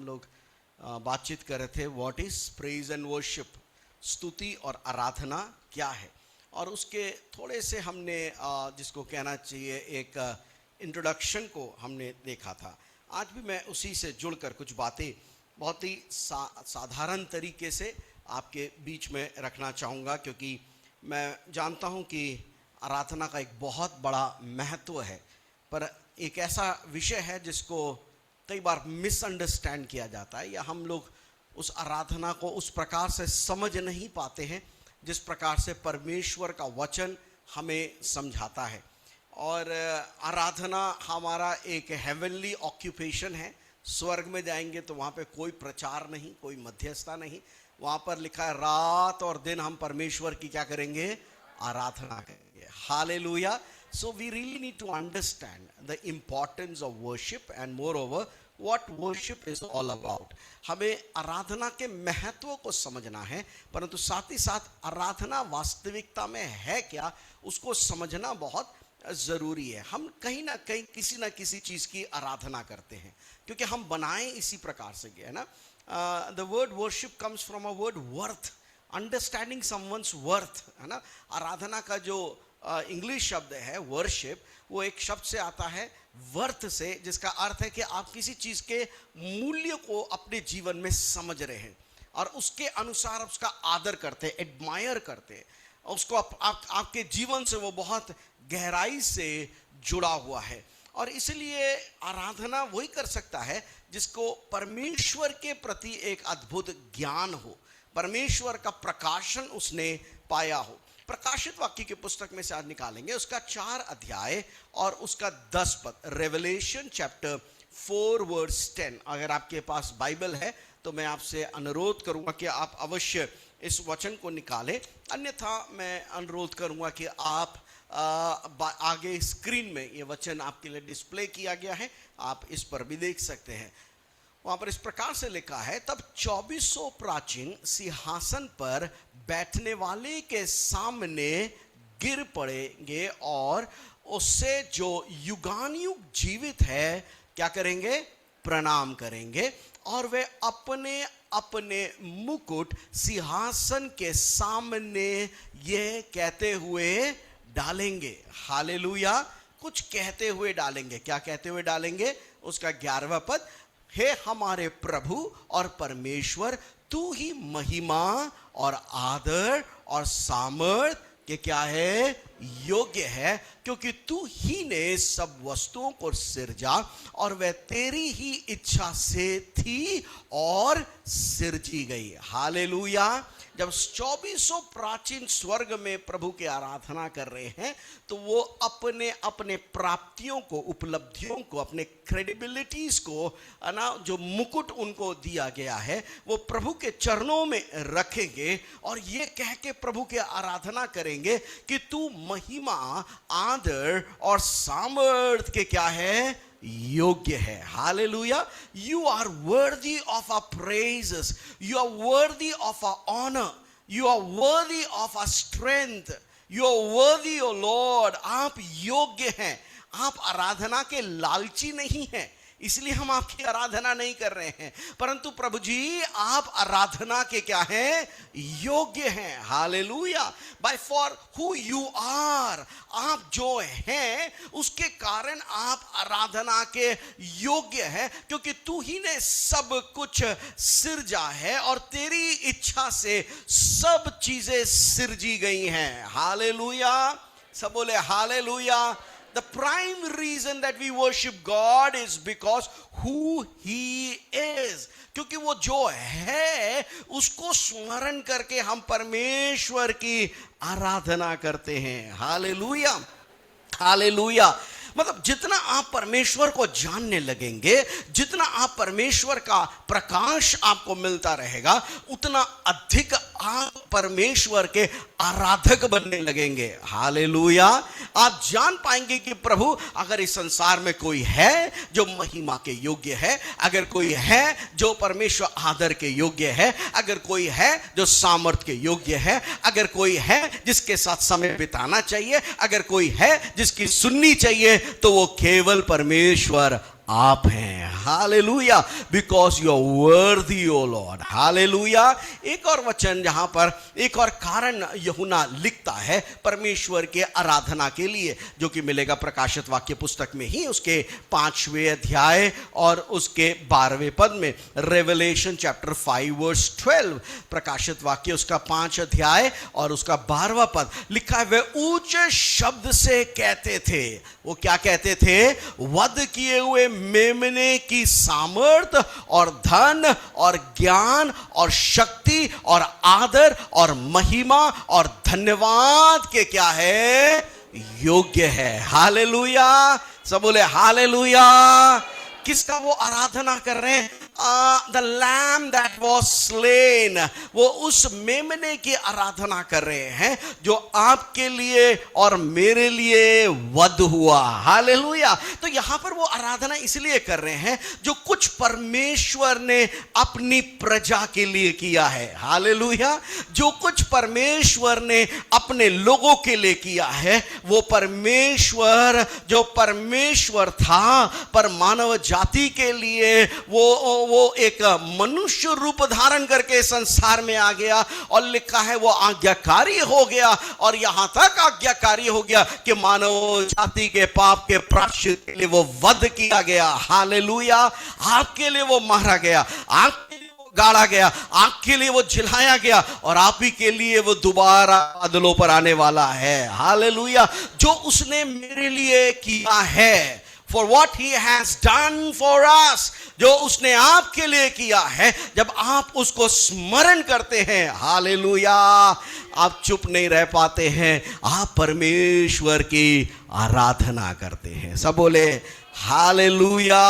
लोग बातचीत कर रहे थे what is praise and worship, स्तुति और आराधना क्या है। और उसके थोड़े से हमने जिसको कहना चाहिए एक इंट्रोडक्शन को हमने देखा था। आज भी मैं उसी से जुड़कर कुछ बातें बहुत ही साधारण तरीके से आपके बीच में रखना चाहूँगा, क्योंकि मैं जानता हूँ कि आराधना का एक बहुत बड़ा महत्व है, पर एक ऐसा विषय है जिसको कई बार मिसअंडरस्टैंड किया जाता है, या हम लोग उस आराधना को उस प्रकार से समझ नहीं पाते हैं जिस प्रकार से परमेश्वर का वचन हमें समझाता है। और आराधना हमारा एक हेवनली ऑक्यूपेशन है। स्वर्ग में जाएंगे तो वहाँ पे कोई प्रचार नहीं, कोई मध्यस्थता नहीं, वहाँ पर लिखा है रात और दिन हम परमेश्वर की क्या करेंगे, आराधना करेंगे। Hallelujah. So we really need to understand the importance of worship and moreover what worship is all about. हमें आराधना के महत्व को समझना है, परंतु साथ ही साथ आराधना वास्तविकता में है क्या उसको समझना बहुत ज़रूरी है। हम कहीं ना कहीं किसी ना किसी चीज़ की आराधना करते हैं, क्योंकि हम बनाए इसी प्रकार से गए ना। The word worship comes from a word worth, understanding someone's worth, है ना। आराधना का जो इंग्लिश शब्द है वर्शिप, वो एक शब्द से आता है वर्थ से, जिसका अर्थ है कि आप किसी चीज़ के मूल्य को अपने जीवन में समझ रहे हैं और उसके अनुसार उसका आदर करते हैं, एडमायर करते हैं, उसको आपके जीवन से वो बहुत गहराई से जुड़ा हुआ है। और इसलिए आराधना वही कर सकता है जिसको परमेश्वर के प्रति एक अद्भुत ज्ञान हो, परमेश्वर का प्रकाशन उसने पाया हो। प्रकाशित वाक्य की पुस्तक में से आज निकालेंगे उसका 4 अध्याय और उसका 10 पद, रेवलेशन चैप्टर 4 वर्स 10। अगर आपके पास बाइबल है तो मैं आपसे अनुरोध करूंगा कि आप अवश्य इस वचन को निकालें, अन्यथा मैं अनुरोध करूंगा कि आप आगे स्क्रीन में ये वचन आपके लिए डिस्प्ले किया गया है, आप इस पर भी देख सकते हैं। वहाँ पर इस प्रकार से लिखा है, तब 2400 प्राचीन सिंहासन पर बैठने वाले के सामने गिर पड़ेंगे और उससे जो युगानुयुग जीवित है क्या करेंगे, प्रणाम करेंगे, और वे अपने अपने मुकुट सिंहासन के सामने ये कहते हुए डालेंगे। हालेलुया। कुछ कहते हुए डालेंगे। क्या कहते हुए डालेंगे? उसका 11वां पद, हे हमारे प्रभु और परमेश्वर, तू ही महिमा और आदर और सामर्थ के क्या है, योग्य है, क्योंकि तू ही ने सब वस्तुओं को सिरजा और वह तेरी ही इच्छा से थी और सिरजी गई। हालेलुया। जब 2400 प्राचीन स्वर्ग में प्रभु की आराधना कर रहे हैं तो वो अपने अपने प्राप्तियों को, उपलब्धियों को, अपने क्रेडिबिलिटीज को, ना, जो मुकुट उनको दिया गया है वो प्रभु के चरणों में रखेंगे और ये कह के प्रभु की आराधना करेंगे कि तू महिमा, आदर और सामर्थ के क्या है, योग्य है। Hallelujah. You are worthy of our praises, you are worthy of our honour, you are worthy of our strength, you are worthy O Lord. आप योग्य हैं। आप आराधना के लालची नहीं हैं, इसलिए हम आपकी आराधना नहीं कर रहे हैं, परंतु प्रभु जी आप आराधना के क्या हैं, योग्य हैं। Hallelujah. By for who you are, आप जो हैं उसके कारण आप आराधना के योग्य हैं, क्योंकि तू ही ने सब कुछ सिरजा है और तेरी इच्छा से सब चीजें सिरजी गई हैं। हालेलुया। सब बोले hallelujah. The prime reason that we worship God is because who He is. क्योंकि वो जो है उसको स्मरण करके हम परमेश्वर की आराधना करते हैं। हालेलुया। हालेलुया। मतलब जितना आप परमेश्वर को जानने लगेंगे, जितना आप परमेश्वर का प्रकाश आपको मिलता रहेगा, उतना अधिक आप परमेश्वर के आराधक बनने लगेंगे। हालेलुया। आप जान पाएंगे कि प्रभु अगर इस संसार में कोई है जो महिमा के योग्य है, अगर कोई है जो परमेश्वर आदर के योग्य है, अगर कोई है जो सामर्थ के योग्य है, अगर कोई है जिसके साथ समय बिताना चाहिए, अगर कोई है जिसकी सुननी चाहिए, तो वो केवल परमेश्वर आप हैं। Hallelujah, because you are worthy O Lord. Hallelujah. एक और वचन जहां पर एक और कारण यूहन्ना लिखता है परमेश्वर के आराधना के लिए, जो कि मिलेगा प्रकाशित वाक्य पुस्तक में ही उसके 5वें अध्याय और उसके 12वें पद में। रेवलेशन चैप्टर 5 वर्स 12, प्रकाशित वाक्य उसका 5 अध्याय और उसका 12वां पद लिखा है, वे ऊंचे शब्द से कहते थे। वो क्या कहते थे? वध किए हुए मेमने की सामर्थ और धन और ज्ञान और शक्ति और आदर और महिमा और धन्यवाद के क्या है? योग्य है। हालेलुया। सब बोले हालेलुया। किसका वो आराधना कर रहे हैं? The lamb that was slain, वो उस मेमने की आराधना कर रहे हैं जो आपके लिए और मेरे लिए वध हुआ। हालेलुया। तो यहां पर वो आराधना इसलिए कर रहे हैं जो कुछ परमेश्वर ने अपनी प्रजा के लिए किया है। हालेलुया। जो कुछ परमेश्वर ने अपने लोगों के लिए किया है, वो परमेश्वर जो परमेश्वर था पर मानव जाति के लिए वो एक मनुष्य रूप धारण करके संसार में आ गया, और लिखा है वो आज्ञाकारी हो गया, और यहां तक आज्ञाकारी हो गया कि मानव जाति के पाप के प्रायश्चित के लिए वो वध किया गया। हालेलुया। आपके लिए वो मारा गया, आपके लिए वो गाड़ा गया, आपके लिए वो जिलाया गया, और आप ही के लिए वो दोबारा बादलों पर आने वाला है। हालेलुया। जो उसने मेरे लिए किया है, for what he has done for us, जो उसने आपके लिए किया है, जब आप उसको स्मरण करते हैं, हालेलुया, आप चुप नहीं रह पाते हैं, आप परमेश्वर की आराधना करते हैं। सब बोले hallelujah.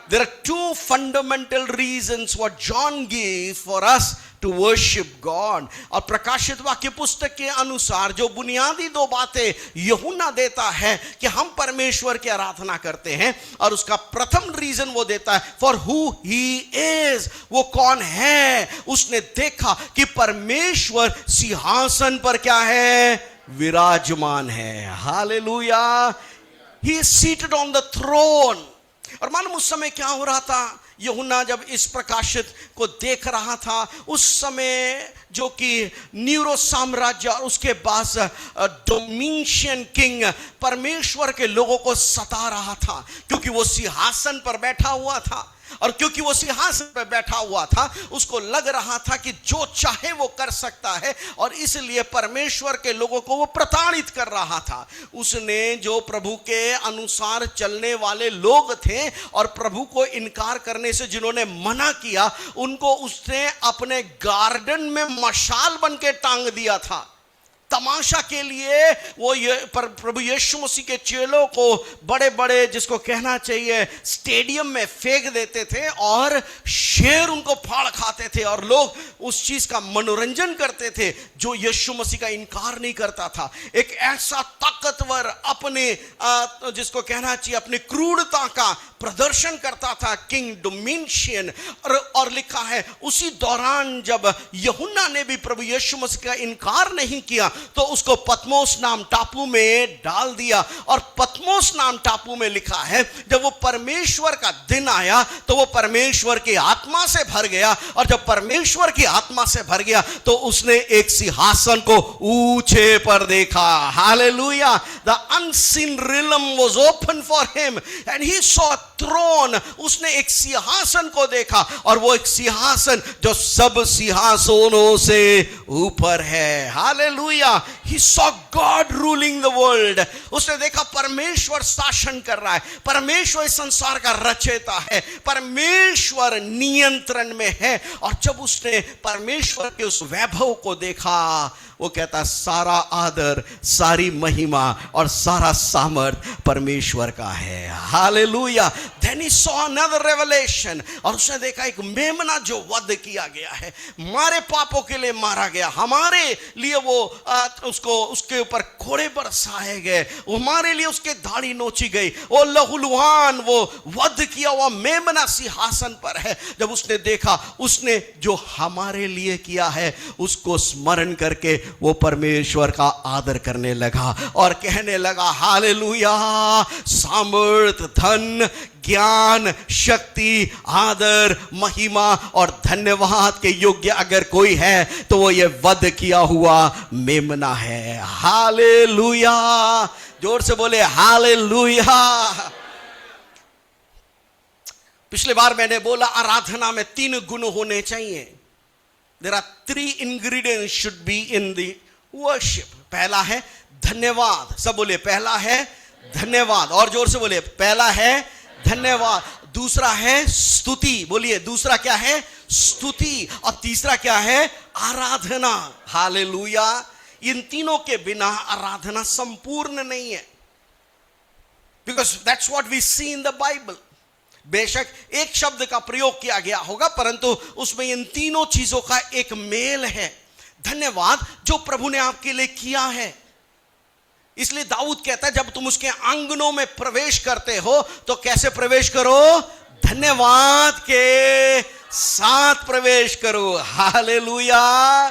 There are two fundamental reasons what John gave for us to worship God. और प्रकाशित वाक्य पुस्तक के अनुसार जो बुनियादी दो बातें यूहन्ना देता है कि हम परमेश्वर की आराधना करते हैं, और उसका प्रथम रीजन वो देता है for who he is, वो कौन है। उसने देखा कि परमेश्वर सिंहासन पर क्या है? विराजमान है। Hallelujah. He is seated on the throne। और मालूम उस समय क्या हो रहा था? यूहन्ना जब इस प्रकाशित को देख रहा था, उस समय जो कि न्यूरो साम्राज्य और उसके बाद डोमिनियन किंग परमेश्वर के लोगों को सता रहा था, क्योंकि वो सिंहासन पर बैठा हुआ था, और क्योंकि वो सिंहासन पर बैठा हुआ था, उसको लग रहा था कि जो चाहे वो कर सकता है, और इसलिए परमेश्वर के लोगों को वो प्रताड़ित कर रहा था। उसने जो प्रभु के अनुसार चलने वाले लोग थे और प्रभु को इनकार करने से जिन्होंने मना किया, उनको उसने अपने गार्डन में मशाल बन के टांग दिया था। तमाशा के लिए वो प्रभु यीशु मसीह के चेलों को बड़े बड़े, जिसको कहना चाहिए, स्टेडियम में फेंक देते थे, और शेर उनको फाड़ खाते थे, और लोग उस चीज का मनोरंजन करते थे जो यीशु मसीह का इनकार नहीं करता था। एक ऐसा ताकतवर अपने जिसको कहना चाहिए अपनी क्रूरता का प्रदर्शन करता था, किंग डोमिनियन। और लिखा है उसी दौरान जब यूहन्ना ने भी प्रभु यीशु मसीह का इनकार नहीं किया, तो उसको पतमोस नाम टापू में डाल दिया। और पतमोस नाम टापू में लिखा है जब वो परमेश्वर का दिन आया तो वो परमेश्वर की आत्मा से भर गया, और जब परमेश्वर की आत्मा से भर गया तो उसने एक सिंहासन को ऊंचे पर देखा। Hallelujah. The unseen realm was open for him and he saw throne. उसने एक सिंहासन को देखा, और वो एक सिंहासन जो सब सिंहासनों से ऊपर है। Hallelujah. He saw God ruling the world. उसने देखा परमेश्वर शासन कर रहा है, परमेश्वर इस संसार का रचयिता है, परमेश्वर नियंत्रण में है। और जब उसने परमेश्वर के उस वैभव को देखा, वो कहता सारा आदर, सारी महिमा और सारा सामर्थ परमेश्वर का है। Hallelujah. Then he saw another revelation, और उसने देखा एक मेमना जो वध किया गया है, हमारे पापों के लिए मारा गया, हमारे लिए वो उसके ऊपर घोड़े बरसाए गए, हमारे लिए उसके दाढ़ी नोची गई, वो लहूलुहान वो वध किया हुआ मेमना सिंहासन पर है। जब उसने देखा, उसने जो हमारे लिए किया है उसको स्मरण करके वो परमेश्वर का आदर करने लगा और कहने लगा हालेलुया, सामर्थ, धन, ज्ञान, शक्ति, आदर, महिमा और धन्यवाद के योग्य अगर कोई है तो वो ये वध किया हुआ मेमना है। हालेलुया, जोर से बोले हालेलुया। पिछले बार मैंने बोला आराधना में 3 गुण होने चाहिए। There are 3 ingredients should be in the worship. पहला है धन्यवाद, सब बोले पहला है धन्यवाद, और जोर से बोले पहला है धन्यवाद। दूसरा है स्तुति, बोलिए दूसरा क्या है? स्तुति। और तीसरा क्या है? आराधना। हालेलुया। इन तीनों के बिना आराधना संपूर्ण नहीं है, because that's what we see in the Bible. बेशक एक शब्द का प्रयोग किया गया होगा, परंतु उसमें इन तीनों चीजों का एक मेल है। धन्यवाद जो प्रभु ने आपके लिए किया है। इसलिए दाऊद कहता है जब तुम उसके आंगनों में प्रवेश करते हो तो कैसे प्रवेश करो? धन्यवाद के साथ प्रवेश करो। हालेलुया।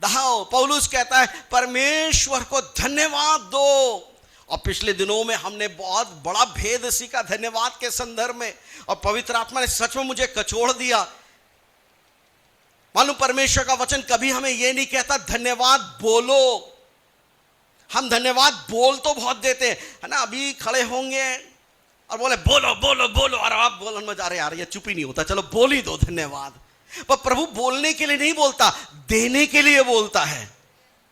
दाऊद पौलुस कहता है परमेश्वर को धन्यवाद दो। और पिछले दिनों में हमने बहुत बड़ा भेद सीखा धन्यवाद के संदर्भ में, और पवित्र आत्मा ने सच में मुझे कचोड़ दिया। मालूम परमेश्वर का वचन कभी हमें यह नहीं कहता धन्यवाद बोलो। हम धन्यवाद बोल तो बहुत देते हैं, है ना। अभी खड़े होंगे और बोले बोलो बोलो बोलो, और आप बोलन में जा रहे यार, ये चुप ही नहीं होता, चलो बोल ही दो धन्यवाद। पर प्रभु बोलने के लिए नहीं बोलता, देने के लिए बोलता है।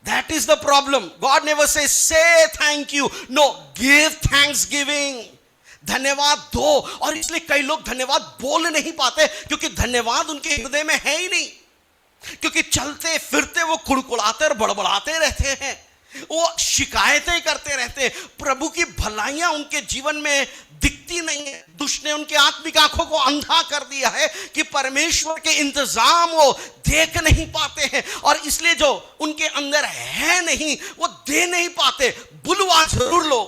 That is the problem. God never says say thank you. No, give thanksgiving. धन्यवाद दो। और इसलिए कई लोग धन्यवाद बोल नहीं पाते क्योंकि धन्यवाद उनके हृदय में है ही नहीं, क्योंकि चलते फिरते वो कुड़कुड़ाते और बड़बड़ाते रहते हैं, वो शिकायतें करते रहते हैं। प्रभु की भलाइयां उनके जीवन में दिखती नहीं है। दुष्ट ने उनके आत्मिक आंखों को अंधा कर दिया है कि परमेश्वर के इंतजाम वो देख नहीं पाते हैं, और इसलिए जो उनके अंदर है नहीं वो दे नहीं पाते। बुलवा जरूर लो,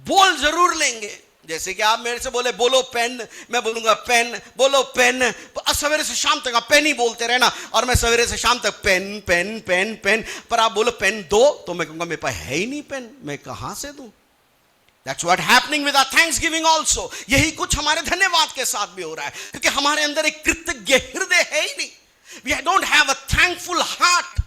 बोल जरूर लेंगे। जैसे कि आप मेरे से बोले बोलो पेन, मैं बोलूंगा पेन, बोलो पेन। सवेरे से शाम तक आप पेन ही बोलते रहना, और मैं सवेरे से शाम तक पेन पेन पेन पेन। पर आप बोलो पेन दो तो मैं कहूंगा मेरे पास है ही नहीं पेन, मैं कहां से दूं। That's what happening with our thanksgiving also. यही कुछ हमारे धन्यवाद के साथ भी हो रहा है, क्योंकि हमारे अंदर एक कृतज्ञ हृदय है ही नहीं। We don't have a thankful heart.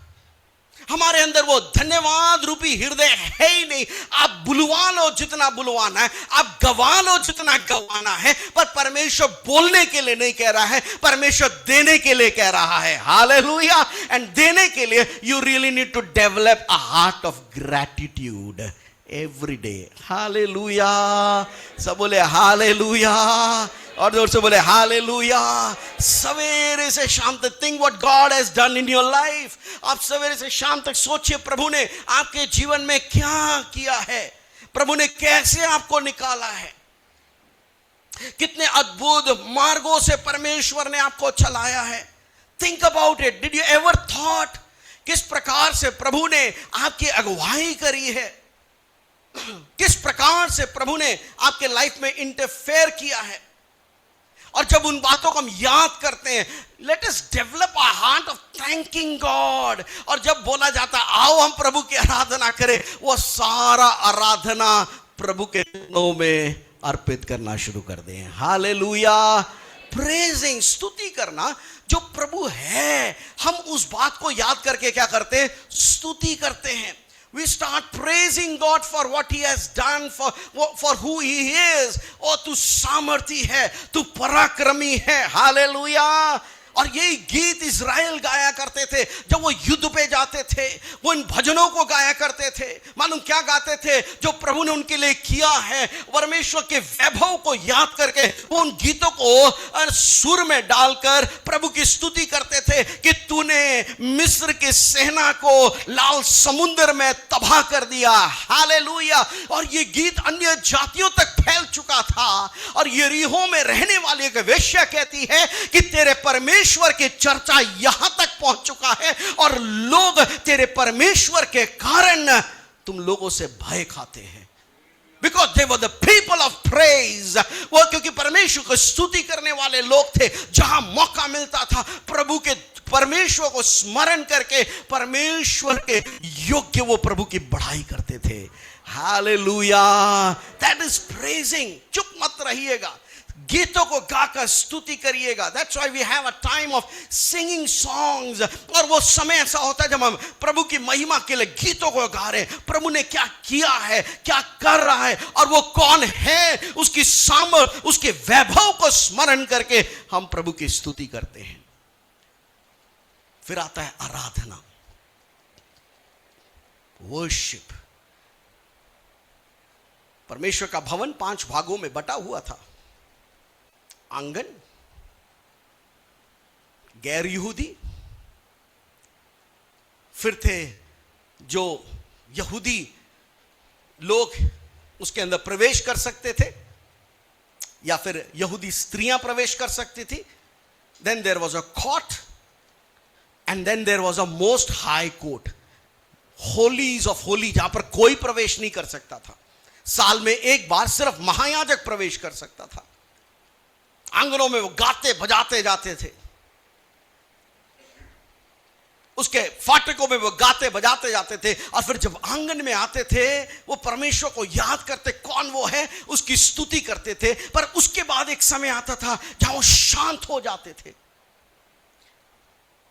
हमारे अंदर वो धन्यवाद रूपी हृदय है ही नहीं। आप बुलवा लो जितना बुलवाना है, आप गवा लो जितना गवाना है, पर परमेश्वर बोलने के लिए नहीं कह रहा है, परमेश्वर देने के लिए कह रहा है। हालेलुया। एंड देने के लिए you really need to develop a heart of gratitude every day. Hallelujah. सब बोले हालेलुया, और जोर से बोले हालेलुया। सवेरे से शाम तक think what God has done in your life. आप सवेरे से शाम तक सोचिए प्रभु ने आपके जीवन में क्या किया है, प्रभु ने कैसे आपको निकाला है, कितने अद्भुत मार्गों से परमेश्वर ने आपको चलाया है। Think about it. Did you ever thought किस प्रकार से प्रभु ने आपकी अगुवाई करी है, किस प्रकार से प्रभु ने आपके लाइफ में इंटरफेयर किया है। और जब उन बातों को हम याद करते हैं, let us develop a heart of thanking God. और जब बोला जाता आओ हम प्रभु की आराधना करें, वो सारा आराधना प्रभु के चरणों में अर्पित करना शुरू कर दें। हालेलुया। प्रेजिंग, स्तुति करना जो प्रभु है, हम उस बात को याद करके क्या करते हैं? स्तुति करते हैं। We start praising God for what He has done, for who He is. ओ तू सामर्थी है, तू पराक्रमी है। हालेलुया। और यही गीत इज़राइल गाया करते थे जब वो युद्ध पे जाते थे। वो इन भजनों को गाया करते थे। मालूम क्या गाते थे? जो प्रभु ने उनके लिए किया है, परमेश्वर के वैभव को याद करके वो उन गीतों को सुर में डालकर प्रभु की स्तुति करते थे कि तूने मिस्र की सेना को लाल समुद्र में तबाह कर दिया। हालेलुया। और ये गीत अन्य जातियों तक फैल चुका था, और यरीहो में रहने वाली एक वेश्या कहती है कि तेरे परमेश्वर की चर्चा यहां तक पहुंच चुका है, और लोग तेरे परमेश्वर के कारण तुम लोगों से भय खाते हैं। Because they were the people of praise. वो क्योंकि परमेश्वर को स्तुति करने वाले लोग थे। जहां मौका मिलता था प्रभु के परमेश्वर को स्मरण करके परमेश्वर के योग्य वो प्रभु की बढ़ाई करते थे। Hallelujah, that is praising. चुप मत रहिएगा, गीतों को गाकर स्तुति करिएगा। That's why we have a time of singing songs. और वो समय ऐसा होता है जब हम प्रभु की महिमा के लिए गीतों को गा रहे हैं। प्रभु ने क्या किया है, क्या कर रहा है, और वो कौन है, उसकी सामर्थ, उसके वैभव को स्मरण करके हम प्रभु की स्तुति करते हैं। फिर आता है आराधना, वर्शिप। परमेश्वर का भवन 5 भागों में बटा हुआ था। आंगन, गैर यहूदी, फिर थे जो यहूदी लोग उसके अंदर प्रवेश कर सकते थे, या फिर यहूदी स्त्रियां प्रवेश कर सकती थी। Then there was a court, and then there was a most high court, holies of holy, जहां पर कोई प्रवेश नहीं कर सकता था। साल में एक बार सिर्फ महायाजक प्रवेश कर सकता था। आंगनों में वो गाते बजाते जाते थे, उसके फाटकों में वो गाते बजाते जाते थे। और फिर जब आंगन में आते थे, वो परमेश्वर को याद करते कौन वो है, उसकी स्तुति करते थे। पर उसके बाद एक समय आता था जहां वो शांत हो जाते थे।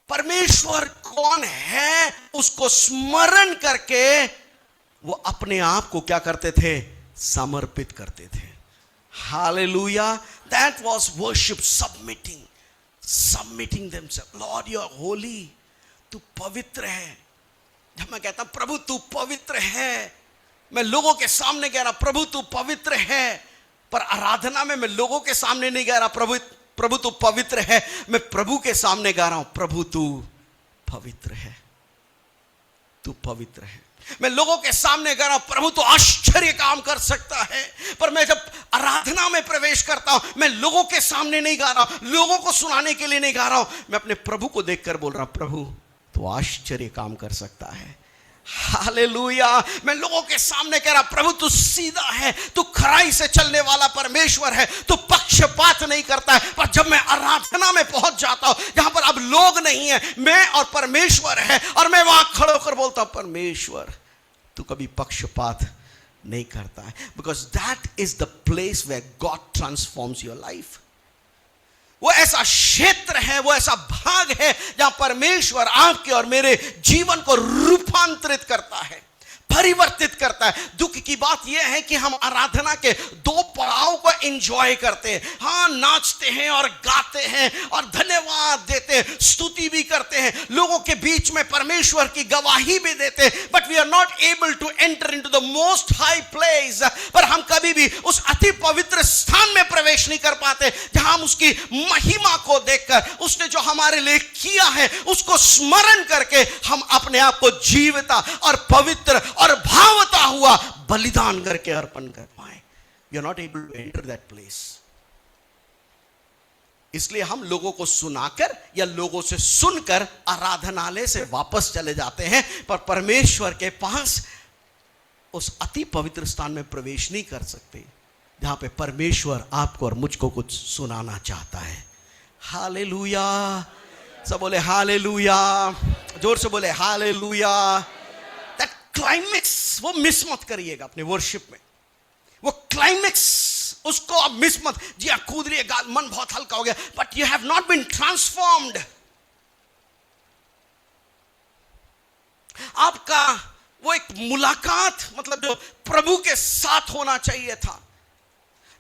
परमेश्वर कौन है उसको स्मरण करके वो अपने आप को क्या करते थे, समर्पित करते थे। Hallelujah, that was worship, submitting themselves। Lord you are holy, तू पवित्र है। जब मैं कहता हूं प्रभु तू पवित्र है, मैं लोगों के सामने कह रहा प्रभु तू पवित्र है। पर आराधना में मैं लोगों के सामने नहीं कह रहा प्रभु तू पवित्र है, मैं प्रभु के सामने गा रहा हूं प्रभु तू पवित्र है, तू पवित्र है। मैं लोगों के सामने कह रहा हूं प्रभु तो आश्चर्य काम कर सकता है। पर मैं जब आराधना में प्रवेश करता हूं, मैं लोगों के सामने नहीं गा रहा हूं, लोगों को सुनाने के लिए नहीं गा रहा हूं, मैं अपने प्रभु को देखकर बोल रहा हूं प्रभु तो आश्चर्य काम कर सकता है। हालेलुया, मैं लोगों के सामने कह रहा प्रभु तू सीधा है, तू खराई से चलने वाला परमेश्वर है, तू पक्षपात नहीं करता है। पर जब मैं आराधना में पहुंच जाता हूं जहां पर अब लोग नहीं है, मैं और परमेश्वर है, और मैं वहां खड़े होकर बोलता हूं परमेश्वर तू कभी पक्षपात नहीं करता है। Because that is the place where God transforms your life. वो ऐसा क्षेत्र है, वो ऐसा भाग है जहां परमेश्वर आपके और मेरे जीवन को रूपांतरित करता है, परिवर्तित करता है। दुख की बात यह है कि हम आराधना के 2 पड़ाव को एंजॉय करते हैं। हाँ, नाचते हैं और गाते हैं और धन्यवाद देते हैं, स्तुति भी करते हैं, लोगों के बीच में परमेश्वर की गवाही भी देते हैं। But we are not able to enter into the most high place. पर हम कभी भी उस अति पवित्र स्थान में प्रवेश नहीं कर पाते जहां हम उसकी महिमा को देखकर, उसने जो हमारे लिए किया है उसको स्मरण करके हम अपने आप को जीवता और पवित्र और भावता हुआ बलिदान करके अर्पण कर पाए। We are not able to enter that place. इसलिए हम लोगों को सुनाकर या लोगों से सुनकर आराधनालय से वापस चले जाते हैं, पर परमेश्वर के पास उस अति पवित्र स्थान में प्रवेश नहीं कर सकते जहां पे परमेश्वर आपको और मुझको कुछ सुनाना चाहता है। हालेलुया, सब बोले हालेलुया, जोर से बोले हालेलुया। क्लाइमेक्स वो मिस मत करिएगा अपने वर्शिप में। वो क्लाइमेक्स उसको आप मिस मत। जी आप कूद रही है, मन बहुत हल्का हो गया, but you have not been transformed. आपका वो एक मुलाकात, मतलब जो प्रभु के साथ होना चाहिए था।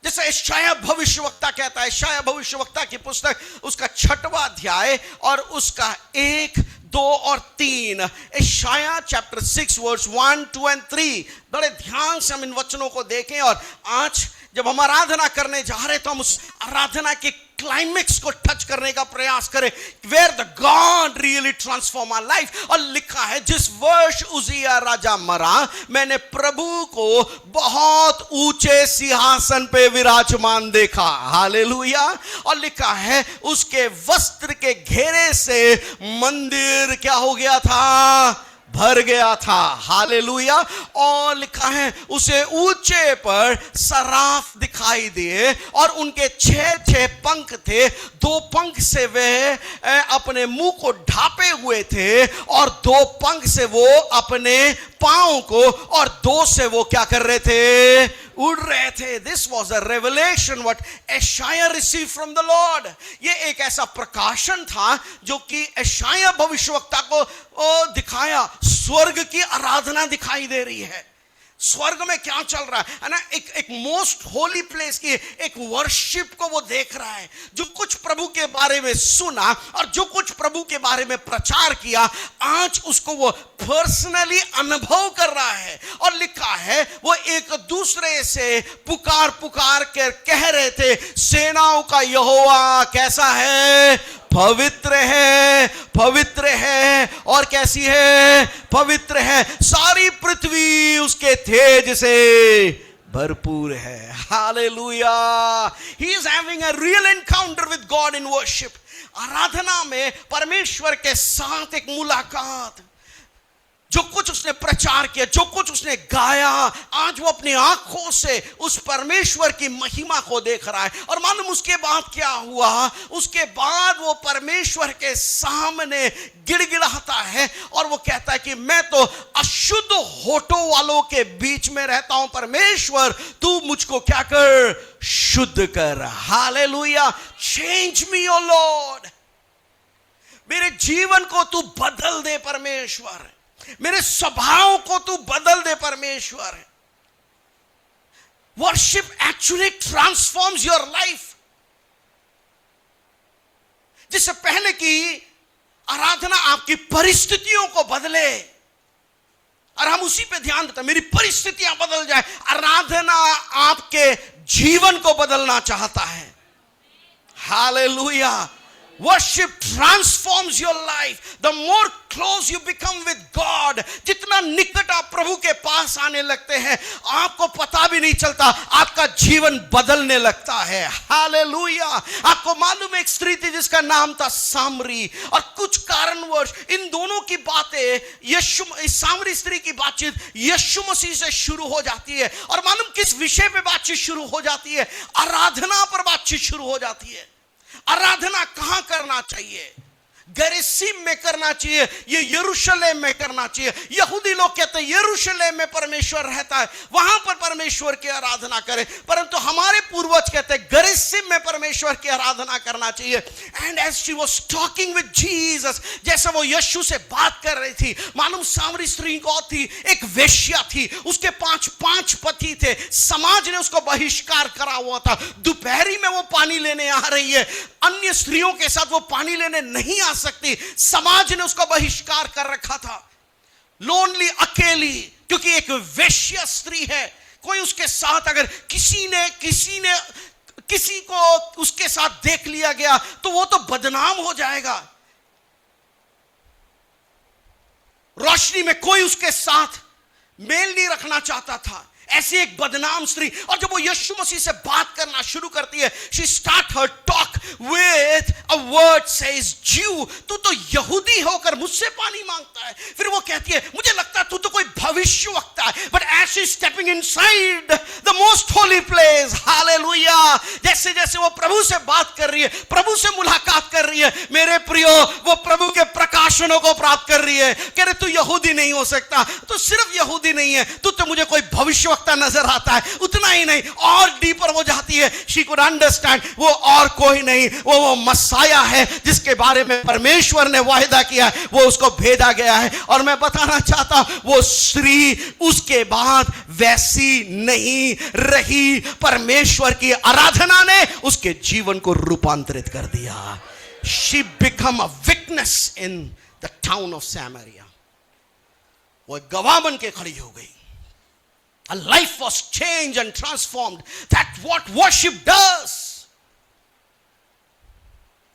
जैसे यशायाह भविष्यवक्ता कहता है, यशायाह भविष्यवक्ता की पुस्तक उसका 6वां अध्याय और उसका 1, 2 और 3, यशायाह चैप्टर 6 वर्स 1, 2 and 3। बड़े ध्यान से हम इन वचनों को देखें। और आज जब हम आराधना करने जा रहे तो हम उस आराधना के क्लाइमेक्स को टच करने का प्रयास करें, where the God really transform our life. और लिखा है जिस वर्ष उजिया राजा मरा, मैंने प्रभु को बहुत ऊंचे सिंहासन पे विराजमान देखा। हालेलुया। और लिखा है उसके वस्त्र के घेरे से मंदिर क्या हो गया था, भर गया था। हालेलुया। और लिखा है उसे ऊंचे पर सराफ दिखाई दिए और उनके 6 पंख थे। 2 पंख से वे अपने मुंह को ढांपे हुए थे और 2 पंख से वो अपने पांव को और 2 से वो क्या कर रहे थे, उड़ रहे थे। This was a revelation what यशायाह रिसीव फ्रॉम द लॉर्ड। ये एक ऐसा प्रकाशन था जो कि यशायाह भविष्यवक्ता को दिखाया। स्वर्ग की आराधना दिखाई दे रही है। स्वर्ग में क्या चल रहा है ना, एक मोस्ट होली प्लेस की एक वर्शिप को वो देख रहा है। जो कुछ प्रभु के बारे में सुना और जो कुछ प्रभु के बारे में प्रचार किया, आज उसको वो पर्सनली अनुभव कर रहा है। और लिखा है वो एक दूसरे से पुकार पुकार कर कह रहे थे, सेनाओं का यहोवा कैसा है, पवित्र है, पवित्र है। और कैसी है, पवित्र है। सारी पृथ्वी उसके तेज से भरपूर है। Hallelujah. He is having a real encounter with God in worship. आराधना में परमेश्वर के साथ एक मुलाकात। जो कुछ उसने प्रचार किया, जो कुछ उसने गाया, आज वो अपनी आंखों से उस परमेश्वर की महिमा को देख रहा है। और मालूम उसके बाद क्या हुआ, उसके बाद वो परमेश्वर के सामने गिड़गिड़ाता है और वो कहता है कि मैं तो अशुद्ध होठों वालों के बीच में रहता हूं, परमेश्वर तू मुझको क्या कर, शुद्ध कर। हालेलुया। चेंज मी ओ लॉर्ड। मेरे जीवन को तू बदल दे परमेश्वर, मेरे स्वभाव को तू बदल दे परमेश्वर। Worship actually transforms your life. जिससे पहले कि आराधना आपकी परिस्थितियों को बदले, और हम उसी पे ध्यान देते हैं, मेरी परिस्थितियां बदल जाए। आराधना आपके जीवन को बदलना चाहता है। Hallelujah. Worship transforms your life. The more close you become with God, जितना निकट आप प्रभु के पास आने लगते हैं, आपको पता भी नहीं चलता, आपका जीवन बदलने लगता है। हालेलुया। आपको मालूम है एक स्त्री थी जिसका नाम था सामरी, और कुछ कारणवश इन दोनों की बातें, इस सामरी स्त्री की बातचीत यीशु मसीह से शुरू हो जाती है। और मालूम किस विषय पे बातचीत शुरू हो जाती है, आराधना पर बातचीत शुरू हो जाती है। आराधना कहां करना चाहिए, गेरिसीम में करना चाहिए, ये यरूशलेम में करना चाहिए। यहूदी लोग कहते हैं यरूशलेम में परमेश्वर रहता है, वहां पर परमेश्वर की आराधना करें। परंतु हमारे पूर्वज कहते हैं गेरिसीम में परमेश्वर की आराधना करना चाहिए। And as she was talking with Jesus, जैसे वो यीशु से बात कर रही थी, मालूम सामरी स्त्री कौन थी, एक वेश्या थी। उसके 5 पति थे। समाज ने उसको बहिष्कार करा हुआ था। दोपहरी में वो पानी लेने आ रही है, अन्य स्त्रियों के साथ वो पानी लेने नहीं आ सकती। समाज ने उसका बहिष्कार कर रखा था। लोनली, अकेली, क्योंकि एक वेश्या स्त्री है। कोई उसके साथ अगर किसी को उसके साथ देख लिया गया तो वो तो बदनाम हो जाएगा। रोशनी में कोई उसके साथ मेल नहीं रखना चाहता था, ऐसी एक बदनाम स्त्री। और जब वो यीशु मसीह से बात करना शुरू करती है, she start her talk with a word says Jew, तू तो यहूदी होकर मुझसे पानी मांगता है। फिर वो कहती है मुझे लगता है तू तो कोई भविष्यवक्ता है। But as she stepping inside the most holy place, hallelujah, जैसे जैसे वो प्रभु से बात कर रही है, प्रभु से मुलाकात कर रही है, मेरे प्रियो, वो प्रभु के प्रकाशनों को प्राप्त कर रही है। कह रहे तू यहूदी नहीं हो सकता, तू सिर्फ यहूदी नहीं है, तू तो मुझे कोई भविष्यवक्ता नजर आता है। उतना ही नहीं, और डीपर वो जाती है। शी कुड अंडरस्टैंड वो और कोई नहीं, वो मसाया है जिसके बारे में परमेश्वर ने वायदा किया है, वो उसको भेजा गया है। और मैं बताना चाहता हूं, वो स्त्री उसके बाद वैसी नहीं रही। परमेश्वर की आराधना ने उसके जीवन को रूपांतरित कर दिया। She become a witness in the town of Samaria. वो गवाह बन के खड़ी हो गई। A life was changed and transformed. That's what worship does.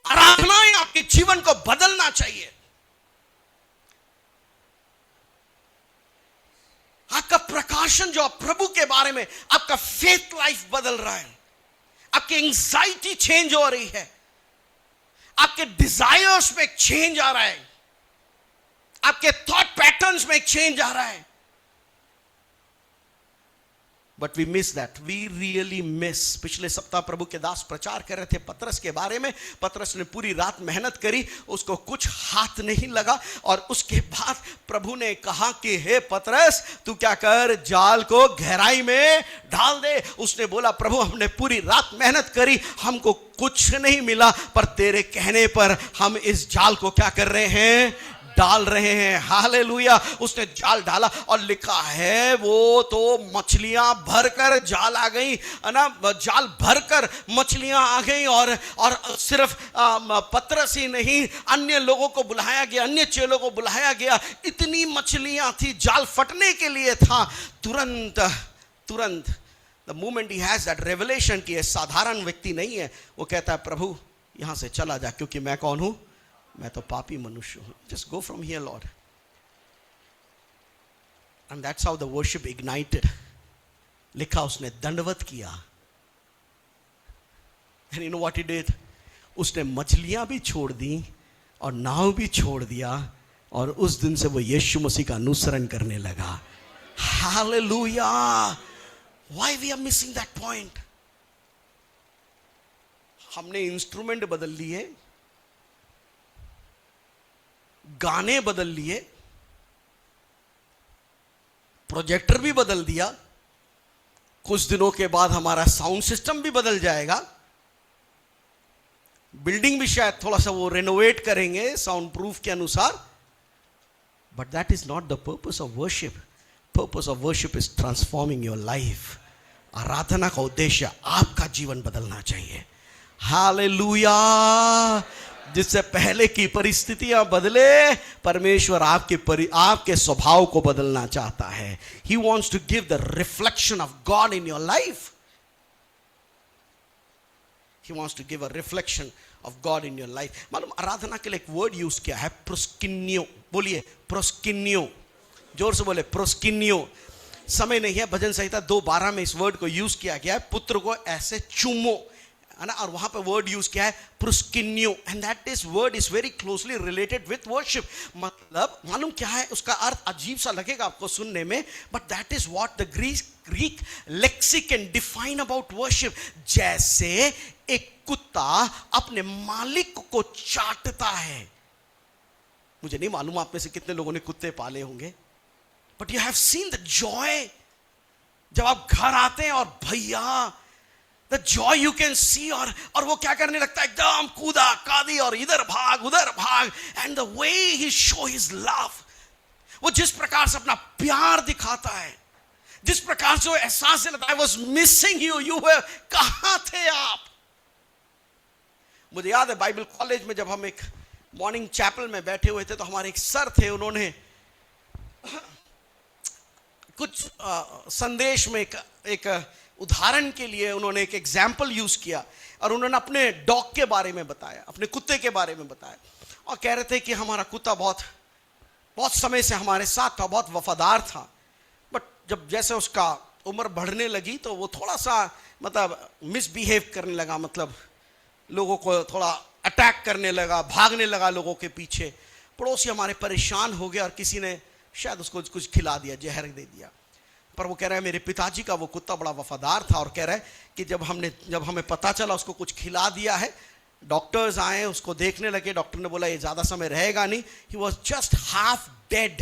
आराधनाएं आपके जीवन को बदलना चाहिए। आपका प्रकाशन जो प्रभु के बारे में, आपका फेथ लाइफ बदल रहा है, आपकी एंजाइटी चेंज हो रही है, आपके डिजायर्स में चेंज आ रहा है, आपके थॉट पैटर्न्स में एक चेंज आ रहा है। But we miss that, we really miss. पिछले सप्ताह प्रभु के दास प्रचार कर रहे थे पतरस के बारे में। पतरस ने पूरी रात मेहनत करी, उसको कुछ हाथ नहीं लगा, और उसके बाद प्रभु ने कहा कि हे पतरस, तू क्या कर, जाल को गहराई में डाल दे। उसने बोला, प्रभु हमने पूरी रात मेहनत करी, हमको कुछ नहीं मिला, पर तेरे कहने पर हम इस जाल को क्या कर रहे हैं, डाल रहे हैं। हालेलुया। उसने जाल डाला और लिखा है वो तो मछलियां भरकर जाल आ गई ना, जाल भरकर मछलियां आ गई। और सिर्फ पतरस ही नहीं, अन्य लोगों को बुलाया गया, अन्य चेलों को बुलाया गया। इतनी मछलियां थी, जाल फटने के लिए था। तुरंत the moment he has that revelation कि ये साधारण व्यक्ति नहीं है, वो कहता है, प्रभु यहां से चला जा, क्योंकि मैं कौन हूं, मैं तो पापी मनुष्य हूं। Just go from here Lord. And that's how the worship ignited. लिखा उसने दंडवत किया। And you know what he did, उसने मछलियां भी छोड़ दी और नाव भी छोड़ दिया, और उस दिन से वो यीशु मसीह का अनुसरण करने लगा। Hallelujah. Why we are missing that point? हमने इंस्ट्रूमेंट बदल लिए, गाने बदल लिए, प्रोजेक्टर भी बदल दिया, कुछ दिनों के बाद हमारा साउंड सिस्टम भी बदल जाएगा, बिल्डिंग भी शायद थोड़ा सा वो रेनोवेट करेंगे साउंड प्रूफ के अनुसार। But that is not the purpose of worship. Purpose of worship is transforming your life. आराधना का उद्देश्य आपका जीवन बदलना चाहिए। हालेलुया। जिससे पहले की परिस्थितियां बदले, परमेश्वर आपके स्वभाव को बदलना चाहता है। He wants to give the reflection of God in your life. He wants to give a reflection of God in your life. मालूम आराधना के लिए एक वर्ड यूज किया है, प्रोस्किन्यो। बोलिए प्रोस्किन्यो, जोर से बोले प्रोस्किन्यो। समय नहीं है, भजन संहिता 2:12 में इस वर्ड को यूज किया गया है, पुत्र को ऐसे चूमो, है ना, और वहां पे वर्ड यूज किया है proskuneo. And that is word is very closely related with worship. मतलब मालूम क्या है, उसका अर्थ अजीब सा लगेगा आपको सुनने में, but that is what the Greek lexicon define about worship. जैसे एक कुत्ता अपने मालिक को चाटता है। मुझे नहीं मालूम आप में से कितने लोगों ने कुत्ते पाले होंगे, but you have seen the Joy जब आप घर आते हैं, और भैया The joy you can see, और वो क्या करने लगता है, एकदम कूदा कादी और इधर भाग उधर भाग। And the way he show his love, वो जिस प्रकार से अपना प्यार दिखाता है, जिस प्रकार से वो एहसास दिलाता है, I was missing you, you were, कहां थे आप। मुझे याद है बाइबल कॉलेज में जब हम एक मॉर्निंग चैपल में बैठे हुए थे, तो हमारे एक सर थे, उन्होंने कुछ संदेश में एक उदाहरण के लिए उन्होंने एक एग्जाम्पल यूज किया, और उन्होंने अपने डॉग के बारे में बताया, अपने कुत्ते के बारे में बताया, और कह रहे थे कि हमारा कुत्ता बहुत बहुत समय से हमारे साथ था, बहुत वफादार था, बट जब जैसे उसका उम्र बढ़ने लगी तो वो थोड़ा सा मतलब मिसबिहेव करने लगा, मतलब लोगों को थोड़ा अटैक करने लगा, भागने लगा लोगों के पीछे। पड़ोसी हमारे परेशान हो गए, और किसी ने शायद उसको कुछ खिला दिया, जहर दे दिया। पर वो कह रहा है मेरे पिताजी का वो कुत्ता बड़ा वफादार था, और कह रहा है कि जब हमें पता चला उसको कुछ खिला दिया है, डॉक्टर्स आए, उसको देखने लगे, डॉक्टर ने बोला ये ज़्यादा समय रहेगा नहीं। He was just half dead,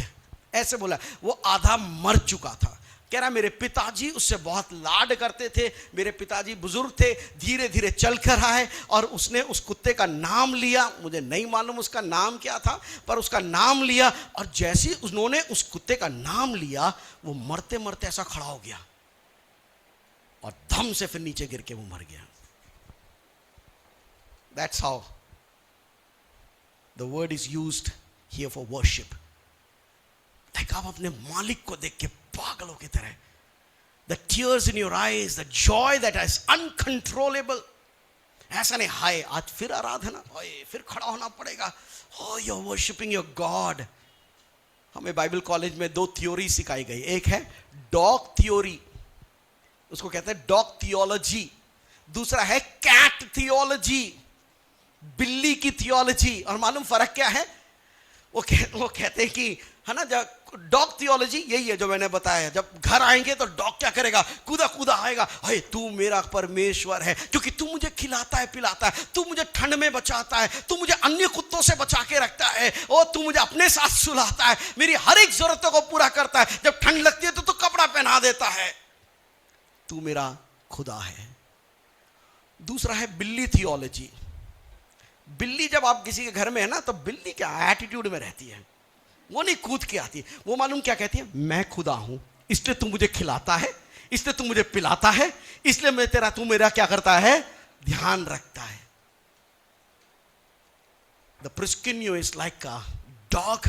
ऐसे बोला, वो आधा मर चुका था। कह रहा मेरे पिताजी उससे बहुत लाड करते थे, मेरे पिताजी बुजुर्ग थे, धीरे धीरे चल कर आए, और उसने उस कुत्ते का नाम लिया, मुझे नहीं मालूम उसका नाम क्या था, पर उसका नाम लिया, और जैसे उन्होंने उस कुत्ते का नाम लिया, वो मरते मरते ऐसा खड़ा हो गया, और धम से फिर नीचे गिर के वो मर गया। That's how the word is used here for worship. Like आप अपने मालिक को देख के पागलों की तरह, the tears in your eyes, the joy that is uncontrollable. ऐसा नहीं हाय आज फिर आराधना, फिर खड़ा होना पड़ेगा, oh you're worshiping your God. हमें बाइबल कॉलेज में 2 थ्योरी सिखाई गई, एक है डॉग थ्योरी, उसको कहते हैं डॉग थियोलॉजी, दूसरा है कैट थियोलॉजी, बिल्ली की थियोलॉजी। और मालूम फर्क क्या है? वो कहते हैं कि है ना, जब डॉग थियोलॉजी यही है जो मैंने बताया, जब घर आएंगे तो डॉग क्या करेगा, कूदा कूदा आएगा, हे तू मेरा परमेश्वर है, क्योंकि तू मुझे खिलाता है पिलाता है, तू मुझे ठंड में बचाता है, तू मुझे अन्य कुत्तों से बचा के रखता है, और तू मुझे अपने साथ सुलाता है, मेरी हर एक जरूरतों को पूरा करता है, जब ठंड लगती है तो तू कपड़ा पहना देता है, तू मेरा खुदा है। दूसरा है बिल्ली थियोलॉजी। बिल्ली जब आप किसी के घर में है ना, तो बिल्ली क्या एटीट्यूड में रहती है, वो नहीं कूद के आती, वो मालूम क्या कहती है, मैं खुदा हूं, इसलिए तू मुझे खिलाता है, इसलिए तू मुझे पिलाता है, इसलिए तू मेरा क्या करता है, ध्यान रखता है। The proskuneo is like a dog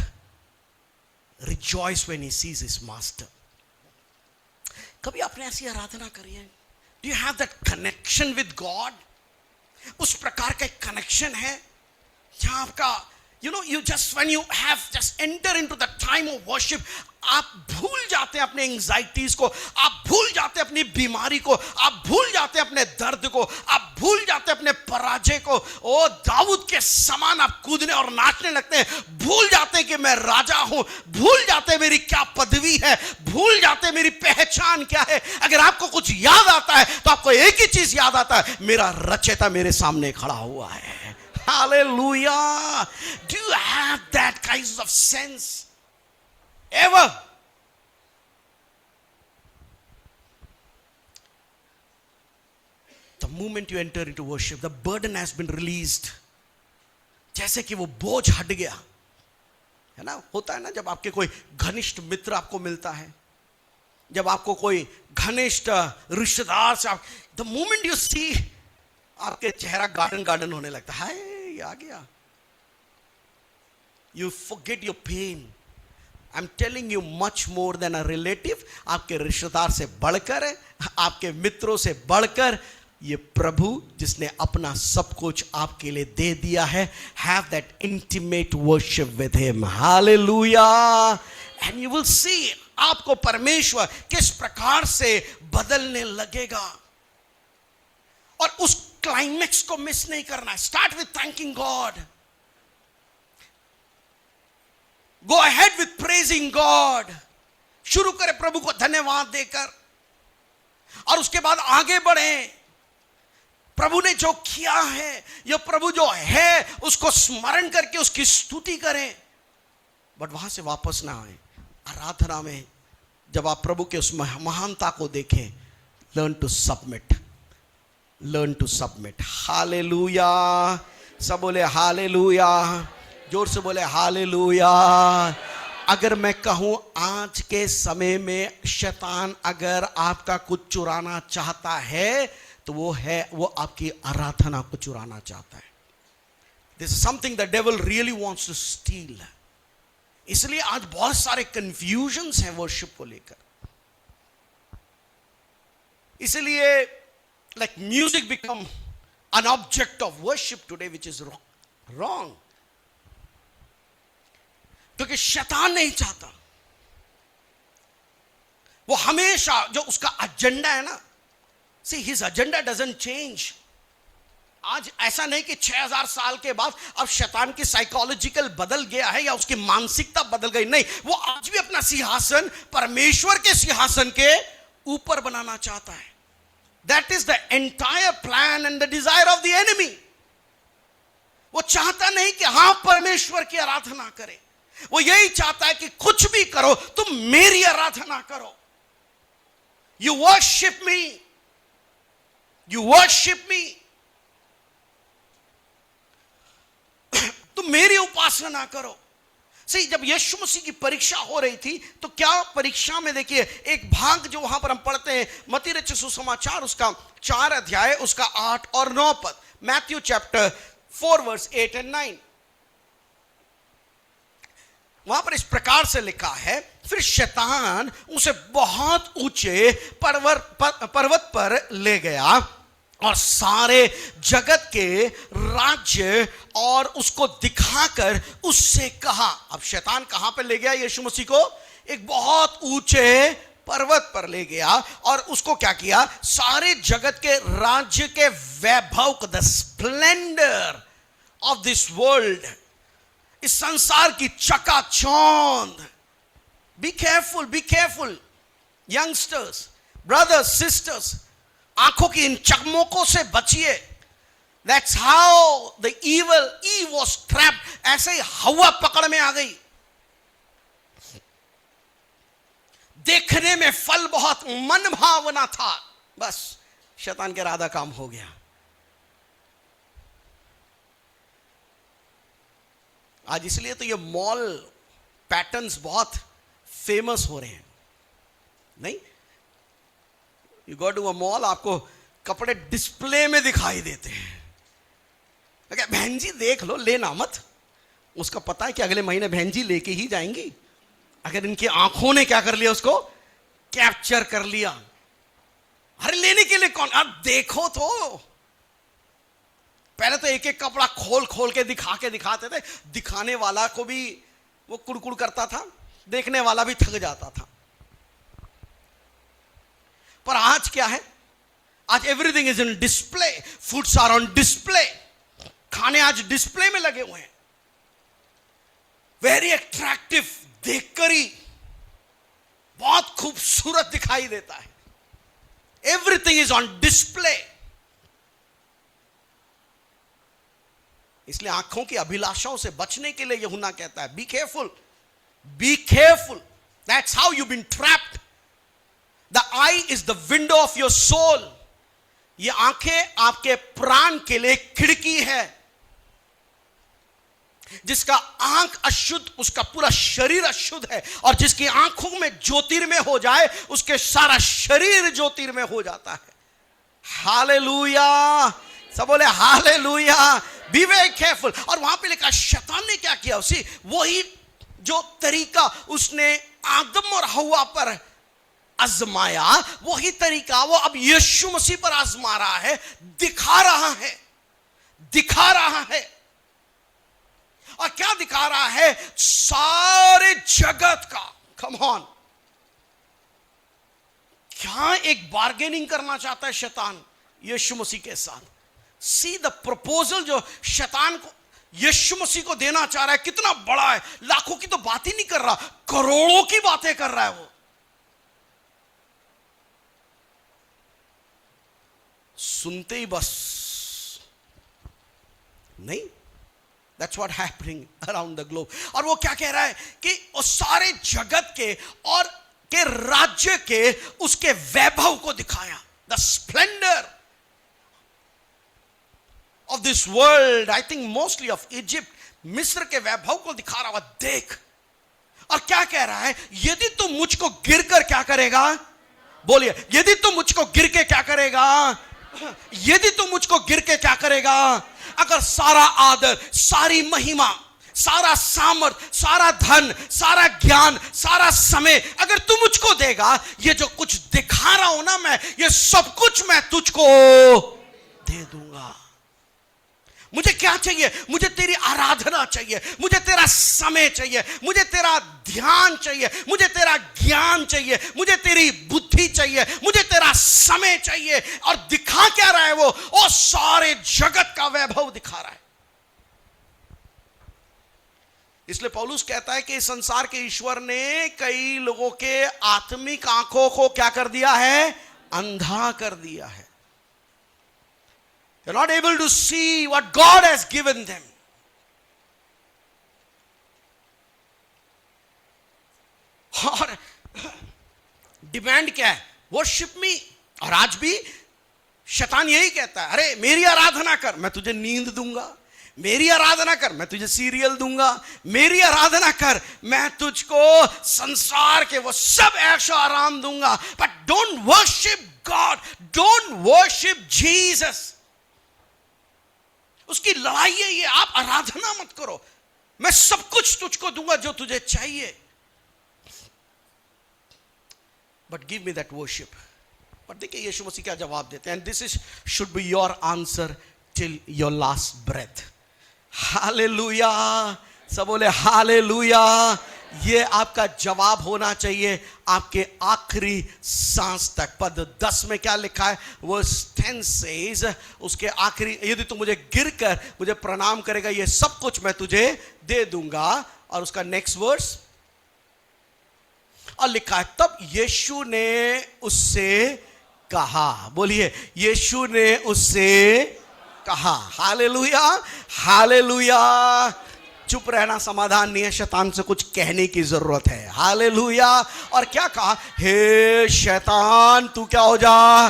rejoice when he sees his master. कभी आपने ऐसी आराधना करी है? Do you have that connection with God? उस प्रकार का एक कनेक्शन है जहां आपका you just when you have just enter into the time of worship, आप भूल जाते हैं अपने एंजाइटीज को, आप भूल जाते हैं अपनी बीमारी को, आप भूल जाते हैं अपने दर्द को, आप भूल जाते हैं अपने पराजय को। ओ दाऊद के समान आप कूदने और नाचने लगते हैं, भूल जाते हैं कि मैं राजा हूं, भूल जाते हैं मेरी क्या पदवी है, भूल जाते हैं मेरी पहचान क्या है। अगर आपको कुछ याद आता है तो आपको एक ही चीज याद आता है, मेरा रचयिता मेरे सामने खड़ा हुआ है। Hallelujah. Do you have that kind of sense ever? The moment you enter into worship, the burden has been released. जैसे कि वो बोझ हट गया है ना। होता है ना, जब आपके कोई घनिष्ठ मित्र आपको मिलता है, जब आपको कोई घनिष्ठ रिश्तेदार से the moment you see, आपके चेहरा गार्डन होने लगता है, आ गया। You forget your pain. I'm telling you much more than a relative. आपके रिश्तेदार से बढ़कर, आपके मित्रों से बढ़कर, ये प्रभु जिसने अपना सब कुछ आपके लिए दे दिया है, have that intimate worship with him. Hallelujah. And you will see, आपको परमेश्वर किस प्रकार से बदलने लगेगा। और उस क्लाइमेक्स को मिस नहीं करना है। Start with thanking God, go ahead with praising God. शुरू करें प्रभु को धन्यवाद देकर, और उसके बाद आगे बढ़े। प्रभु ने जो किया है, या प्रभु जो है, उसको स्मरण करके उसकी स्तुति करें। बट वहां से वापस ना आए। आराधना में जब आप प्रभु के उस महानता को देखें, learn to submit, learn to submit. Hallelujah. सब बोले हालेलुया, जोर से बोले हालेलुया। अगर मैं कहूं आज के समय में शैतान अगर आपका कुछ चुराना चाहता है, तो वो आपकी आराधना को चुराना चाहता है। This is something the devil really wants to steal. इसलिए आज बहुत सारे कंफ्यूजन्स हैं वर्शिप को लेकर। इसलिए like music become an object of worship today, which is wrong. क्योंकि शैतान नहीं चाहता, वो हमेशा जो उसका एजेंडा है ना, see his agenda doesn't change. आज ऐसा नहीं कि 6000 साल के बाद अब शैतान की साइकोलॉजिकल बदल गया है या उसकी मानसिकता बदल गई, नहीं, वो आज भी अपना सिंहासन परमेश्वर के सिंहासन के ऊपर बनाना चाहता है। That is the entire plan and the desire of the enemy. वो चाहता नहीं कि हां परमेश्वर की आराधना करें, वो यही चाहता है कि कुछ भी करो, तुम मेरी आराधना करो। You worship me, you worship me. तुम मेरी उपासना करो। सही, जब यीशु मसीह की परीक्षा हो रही थी, तो क्या परीक्षा में देखिए एक भाग जो वहां पर हम पढ़ते हैं, मत्ती रचित सुसमाचार उसका 4 अध्याय उसका 8 और 9 पद, मैथ्यू चैप्टर 4 वर्स 8 एंड 9। वहां पर इस प्रकार से लिखा है, फिर शैतान उसे बहुत ऊंचे पर्वत पर ले गया और सारे जगत के राज्य और उसको दिखाकर उससे कहा। अब शैतान कहां पर ले गया यीशु मसीह को? एक बहुत ऊंचे पर्वत पर ले गया और उसको क्या किया? सारे जगत के राज्य के वैभव को, the splendour of this world इस संसार की चकाचौंध। Be careful youngsters, brothers, sisters, आंखों की इन चकमोकों से बचिए। That's how the Eve was trapped. ऐसे ही हवा पकड़ में आ गई। देखने में फल बहुत मन भावना था, बस शैतान के इरादा काम हो गया। आज इसलिए तो ये मॉल पैटर्न्स बहुत फेमस हो रहे हैं, नहीं? You go to a mall, आपको कपड़े डिस्प्ले में दिखाई देते हैं। बहन जी देख लो, लेना मत। उसका पता है कि अगले महीने बहन जी लेके ही जाएंगी। अगर इनकी आंखों ने क्या कर लिया, उसको कैप्चर कर लिया। अरे लेने के लिए कौन, आप देखो तो। पहले तो एक एक कपड़ा खोल खोल के दिखाते थे। दिखाने वाला को भी वो कुड़कुड़ करता था, देखने वाला भी थक जाता था। पर आज क्या है? आज everything is in display. Foods are on display. खाने आज डिस्प्ले में लगे हुए हैं। वेरी अट्रैक्टिव, देखकर ही बहुत खूबसूरत दिखाई देता है। Everything is on display. इसलिए आंखों की अभिलाषाओं से बचने के लिए यूहन्ना कहता है, be careful, be careful. That's how you been trapped. The eye is the window of your soul. ये आंखें आपके प्राण के लिए खिड़की है। जिसका आंख अशुद्ध, उसका पूरा शरीर अशुद्ध है। और जिसकी आंखों में ज्योतिर्मय हो जाए, उसके सारा शरीर ज्योतिर्मय हो जाता है। हालेलुया, सब बोले हालेलुया। Be very careful. और वहां पे लिखा, शैतान ने क्या किया? उसी वही जो तरीका उसने आदम और हव्वा पर आजमाया, वही तरीका वो अब यीशु मसीह पर आजमा रहा है, दिखा रहा है। और क्या दिखा रहा है? सारे जगत का। कम ऑन, क्या एक बार्गेनिंग करना चाहता है शैतान यीशु मसीह के साथ। सी द प्रपोजल जो शैतान को यीशु मसीह को देना चाह रहा है, कितना बड़ा है। लाखों की तो बात ही नहीं कर रहा, करोड़ों की बातें कर रहा है वो। सुनते ही बस नहीं। That's what happening around the globe. और वो क्या कह रहा है कि वो सारे जगत के और के राज्य के उसके वैभव को दिखाया। The splendor of this world, I think mostly of Egypt, मिस्र के वैभव को दिखा रहा हुआ, देख। और क्या कह रहा है? यदि तू मुझको गिर कर क्या करेगा? बोलिए, यदि तू मुझको गिर के क्या करेगा? यदि तू मुझको गिर के क्या करेगा? अगर सारा आदर, सारी महिमा, सारा सामर्थ, सारा धन, सारा ज्ञान, सारा समय अगर तू मुझको देगा, ये जो कुछ दिखा रहा हूं ना मैं, ये सब कुछ मैं तुझको दे दूंगा। मुझे क्या चाहिए? मुझे तेरी आराधना चाहिए, मुझे तेरा समय चाहिए, मुझे तेरा ध्यान चाहिए, मुझे तेरा ज्ञान चाहिए, मुझे तेरी बुद्धि चाहिए, मुझे तेरा समय चाहिए। और दिखा क्या रहा है वो सारे जगत का वैभव दिखा रहा है। इसलिए पौलुस कहता है कि संसार के ईश्वर ने कई लोगों के आत्मिक आंखों को क्या कर दिया है? अंधा कर दिया है। They're not able to see what God has given them. और डिमांड क्या है? Worship me. और आज भी शैतान यही कहता है, अरे मेरी आराधना कर, मैं तुझे नींद दूंगा। मेरी आराधना कर, मैं तुझे सीरियल दूंगा। मेरी आराधना कर, मैं तुझको संसार के वो सब ऐशो आराम दूंगा। But don't worship God, don't worship Jesus. उसकी लड़ाई है ये, आप आराधना मत करो, मैं सब कुछ तुझको दूंगा जो तुझे चाहिए, but give me that worship. पर देखिए यीशु मसीह क्या जवाब देते हैं, and this is should be your answer till your last breath. Hallelujah, सब बोले हालेलुया। ये आपका जवाब होना चाहिए आपके आखिरी सांस तक। पद 10 में क्या लिखा है? वर्स 10 सेज, उसके आखिरी, यदि तू मुझे गिर कर मुझे प्रणाम करेगा ये सब कुछ मैं तुझे दे दूंगा। और उसका नेक्स्ट वर्स और लिखा है, तब यीशु ने उससे कहा, बोलिए, यीशु ने उससे कहा। Hallelujah, hallelujah. चुप रहना समाधान नहीं है, शैतान से कुछ कहने की जरूरत है। हालेलुया। और क्या कहा? हे शैतान तू क्या हो जा,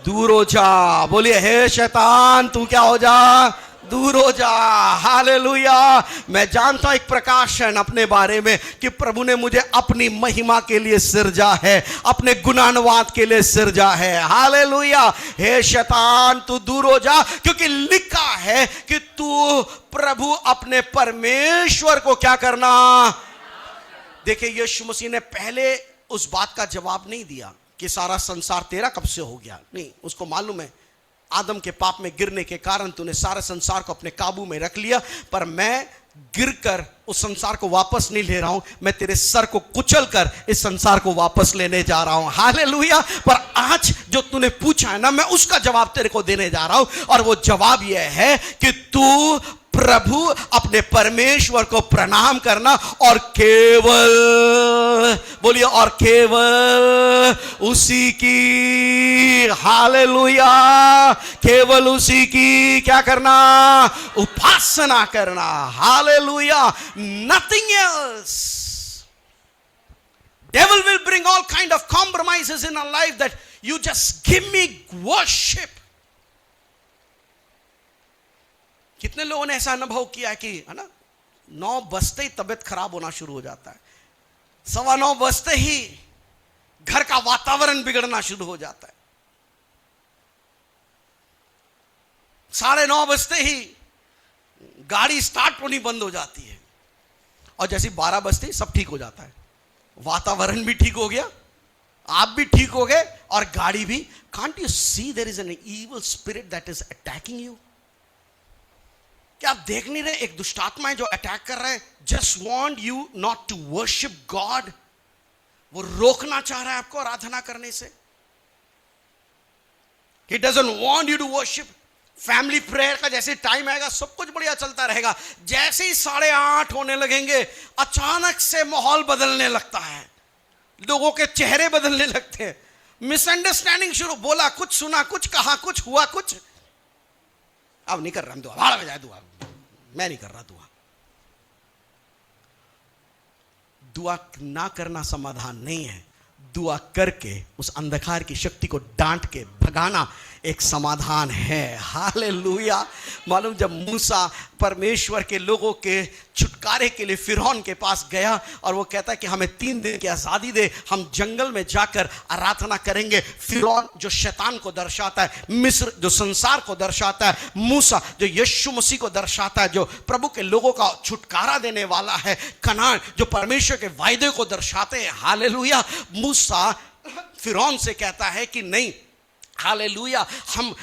दूर हो जा। बोलिए, हे शैतान तू क्या हो जा, दूर हो जा। हालेलुया। मैं जानता हूं एक प्रकाशन अपने बारे में कि प्रभु ने मुझे अपनी महिमा के लिए सिरजा है, अपने गुणानुवाद के लिए सिरजा है। हालेलुया। हे शैतान तू दूर हो जा, क्योंकि लिखा है कि तू प्रभु अपने परमेश्वर को क्या करना। देखिए, यीशु मसीह ने पहले उस बात का जवाब नहीं दिया कि सारा संसार तेरा कब से हो गया। नहीं, उसको मालूम है आदम के पाप में गिरने के कारण तूने सारे संसार को अपने काबू में रख लिया, पर मैं गिरकर उस संसार को वापस नहीं ले रहा हूं, मैं तेरे सर को कुचल कर इस संसार को वापस लेने जा रहा हूं। हालेलुया। पर आज जो तूने पूछा है ना, मैं उसका जवाब तेरे को देने जा रहा हूं, और वो जवाब यह है कि तू प्रभु अपने परमेश्वर को प्रणाम करना, और केवल, बोलिए, और केवल उसी की, हालेलुया, केवल उसी की क्या करना, उपासना करना। Hallelujah. Nothing else. Devil will bring all kind of compromises in our life that you just give me worship. कितने लोगों ने ऐसा अनुभव किया है कि, है ना, 9 बजते ही तबियत खराब होना शुरू हो जाता है, 9:15 बजते ही घर का वातावरण बिगड़ना शुरू हो जाता है, 9:30 बजते ही गाड़ी स्टार्ट होनी बंद हो जाती है, और जैसे 12 बजते ही सब ठीक हो जाता है, वातावरण भी ठीक हो गया, आप भी ठीक हो गए, और गाड़ी भी। Can't you see there is an evil spirit that is attacking you? क्या आप देख नहीं रहे एक दुष्टात्मा है जो अटैक कर रहा है? Just want you not to worship God. वो रोकना चाह रहा है आपको आराधना करने से। He doesn't want you to worship. Family prayer का जैसे टाइम आएगा सब कुछ बढ़िया चलता रहेगा, जैसे ही 8:30 होने लगेंगे अचानक से माहौल बदलने लगता है, लोगों के चेहरे बदलने लगते हैं, मिसअंडरस्टैंडिंग शुरू, बोला कुछ, सुना कुछ, कहा कुछ, हुआ कुछ। अब नहीं कर रहा हम दुआ, 12 बजे दुआ, मैं नहीं कर रहा दुआ। दुआ ना करना समाधान नहीं है, दुआ करके उस अंधकार की शक्ति को डांट के भगाना एक समाधान है। हालेलुया। मालूम, जब मूसा परमेश्वर के लोगों के छुटकारे के लिए फिरौन के पास गया और वो कहता है कि हमें 3 दिन की आजादी दे, हम जंगल में जाकर आराधना करेंगे। फिरौन जो शैतान को दर्शाता है, मिस्र जो संसार को दर्शाता है, मूसा जो यीशु मसीह को दर्शाता है, जो प्रभु के लोगों का छुटकारा देने वाला है, कनान जो परमेश्वर के वायदे को दर्शाते हैं। हालेलुया। मूसा फिरौन से कहता है कि नहीं, हालेलुया, हम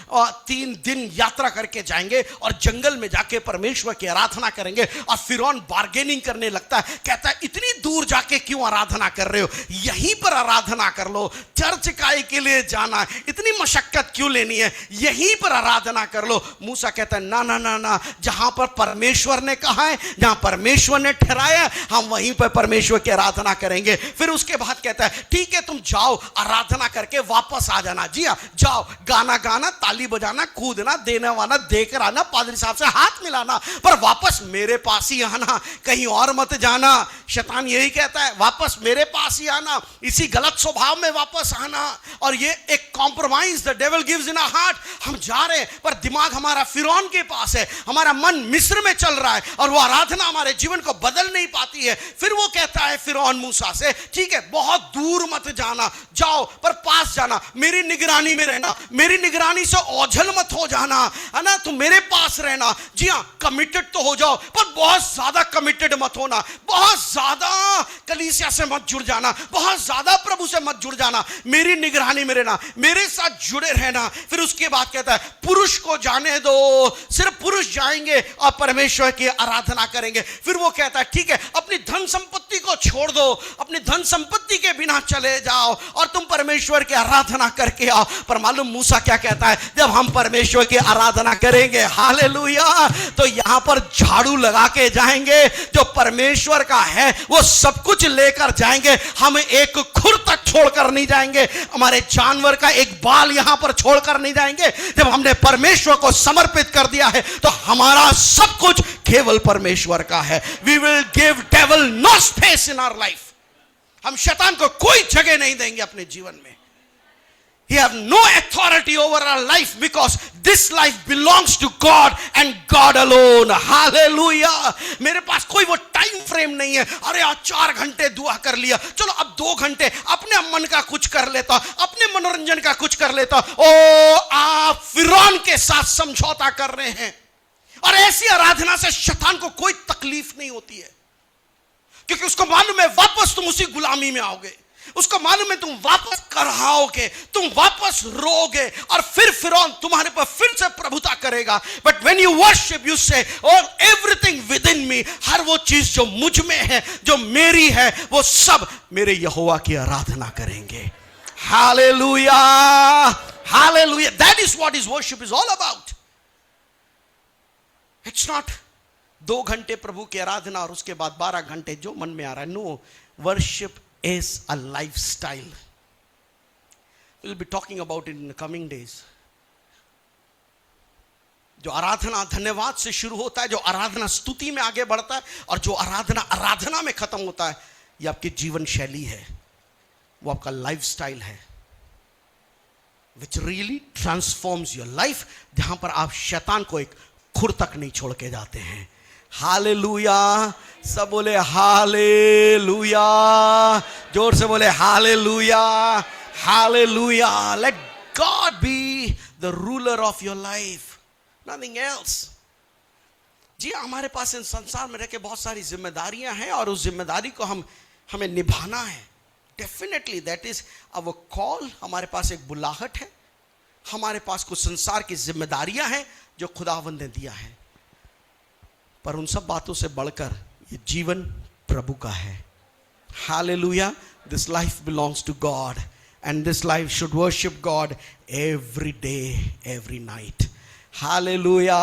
3 दिन यात्रा करके जाएंगे और जंगल में जाके परमेश्वर की आराधना करेंगे। और फिरौन बार्गेनिंग करने लगता है, कहता है इतनी दूर जाके क्यों आराधना कर रहे हो, यहीं पर आराधना कर लो, चर्च काय के लिए जाना है, इतनी मशक्कत क्यों लेनी है, यहीं पर आराधना कर लो। मूसा कहता है ना ना ना ना, जहां पर परमेश्वर ने कहा है, जहां परमेश्वर ने ठहराया, हम वहीं पर परमेश्वर की आराधना करेंगे। फिर उसके बाद कहता है ठीक है तुम जाओ, आराधना करके वापस आ जाना। जी हाँ, जाओ, गाना गाना, ताली बजाना, कूदना, देना वाना, देकर आना, पादरी साहब से हाथ मिलाना, पर वापस मेरे पास ही आना, कहीं और मत जाना। शैतान यही कहता है, वापस मेरे पास ही आना, इसी गलत स्वभाव में वापस आना। और ये एक compromise the devil gives in our heart. हम जा रहे हैं पर दिमाग हमारा फिरौन के पास है, हमारा मन मिस्र में चल रहा है, और वो आराधना हमारे जीवन को बदल नहीं पाती है। फिर वो कहता है फिरौन मूसा से, ठीक है बहुत दूर मत जाना, जाओ पर पास जाना, मेरी निगरानी में रहना, मेरी निगरानी से ओझल मत हो जाना, है ना, तुम मेरे पास रहना। जी हां, कमिटेड तो हो जाओ पर बहुत ज्यादा कमिटेड मत होना, बहुत ज्यादा कलीसिया से मत जुड़ जाना, बहुत ज्यादा प्रभु से मत जुड़ जाना, मेरी निगरानी में रहना, मेरे साथ जुड़े रहना। फिर उसके बाद कहता है पुरुष को जाने दो, सिर्फ पुरुष जाएंगे और परमेश्वर की आराधना करेंगे। फिर वो कहता है ठीक है, अपनी धन संपत्ति को छोड़ दो, अपनी धन संपत्ति के बिना चले जाओ और तुम परमेश्वर की आराधना करके आओ। पर मालूम मूसा क्या कहता है, जब हम परमेश्वर की आराधना करेंगे, हालेलुया, तो यहां पर झाड़ू लगा के जाएंगे, जो परमेश्वर का है वो सब कुछ लेकर जाएंगे, हम एक खुर तक छोड़कर नहीं जाएंगे, हमारे जानवर का एक बाल यहां पर छोड़कर नहीं जाएंगे। जब हमने परमेश्वर को समर्पित कर दिया है तो हमारा सब कुछ केवल परमेश्वर का है। We will give devil no space in our life. हम शैतान को कोई जगह नहीं देंगे अपने जीवन में। He have no authority over our life because this life belongs to God and God alone. Hallelujah. मेरे पास कोई वो टाइम फ्रेम नहीं है, अरे आज 4 घंटे दुआ कर लिया, चलो अब 2 घंटे अपने मन का कुछ कर लेता, अपने मनोरंजन का कुछ कर लेता। ओ, आप फिरौन के साथ समझौता कर रहे हैं। और ऐसी आराधना से शैतान को कोई तकलीफ नहीं होती है, क्योंकि उसको मालूम है वापस तुम उसी गुलामी में आओगे, उसको मालूम है तुम वापस करहाओगे, तुम वापस रोगे और फिर फिरौन तुम्हारे पर फिर से प्रभुता करेगा। But when you worship you से और एवरीथिंग विद इन मी, हर वो चीज जो मुझ में है, जो मेरी है, वो सब मेरे यहोवा की आराधना करेंगे। Hallelujah, hallelujah. That is what is worship is all about. It's not 2 घंटे प्रभु की आराधना और उसके बाद 12 घंटे जो मन में आ रहा है। No, worship is a lifestyle. We'll be talking about it in the coming days. जो आराधना धन्यवाद से शुरू होता है, जो आराधना स्तुति में आगे बढ़ता है और जो आराधना आराधना में खत्म होता है, ये आपकी जीवन शैली है, वो आपका लाइफस्टाइल है, which really transforms your life, जहां पर आप शैतान को एक खुर तक नहीं छोड़ के जाते हैं। हालेलुया। सब बोले हालेलुया, जोर से बोले hallelujah, hallelujah. Let God be the ruler of your life, nothing else. जी, हमारे पास इन संसार में रह के बहुत सारी जिम्मेदारियां हैं और उस जिम्मेदारी को हमें निभाना है। Definitely that is our call. हमारे पास एक बुलाहट है, हमारे पास कुछ संसार की जिम्मेदारियां हैं जो खुदावंद ने दिया है, पर उन सब बातों से बढ़कर ये जीवन प्रभु का है। Hallelujah. This life belongs to God and this life should worship God every day, every night. Hallelujah.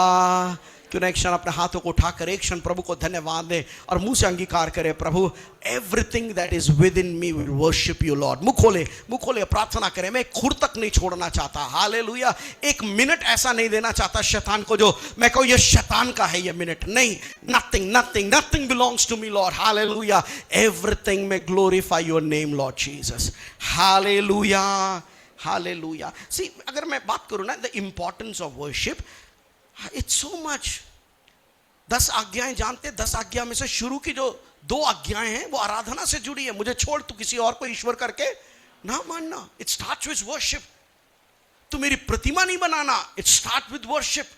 क्यों ना एक क्षण अपने हाथों को उठाकर एक क्षण प्रभु को धन्यवाद दे और मुंह से अंगीकार करे, प्रभु everything that is within me will worship you Lord. मुंह खोले प्रार्थना करें। मैं खुर तक नहीं छोड़ना चाहता। हालेलुया। 1 मिनट ऐसा नहीं देना चाहता शैतान को जो मैं कहूं ये शैतान का है, ये मिनट नहीं। Nothing belongs to me Lord. Hallelujah. Everything में glorify your name Lord Jesus. Hallelujah, hallelujah. See, अगर मैं बात करूं ना the importance of worship, it's so much. 10 आज्ञाएं जानते, 10 आज्ञा में से शुरू की जो 2 आज्ञाएं हैं वो आराधना से जुड़ी है। मुझे छोड़ तू किसी और को ईश्वर करके ना मानना। It starts with worship. तू मेरी प्रतिमा नहीं बनाना, इट स्टार्ट विद वर्शिप।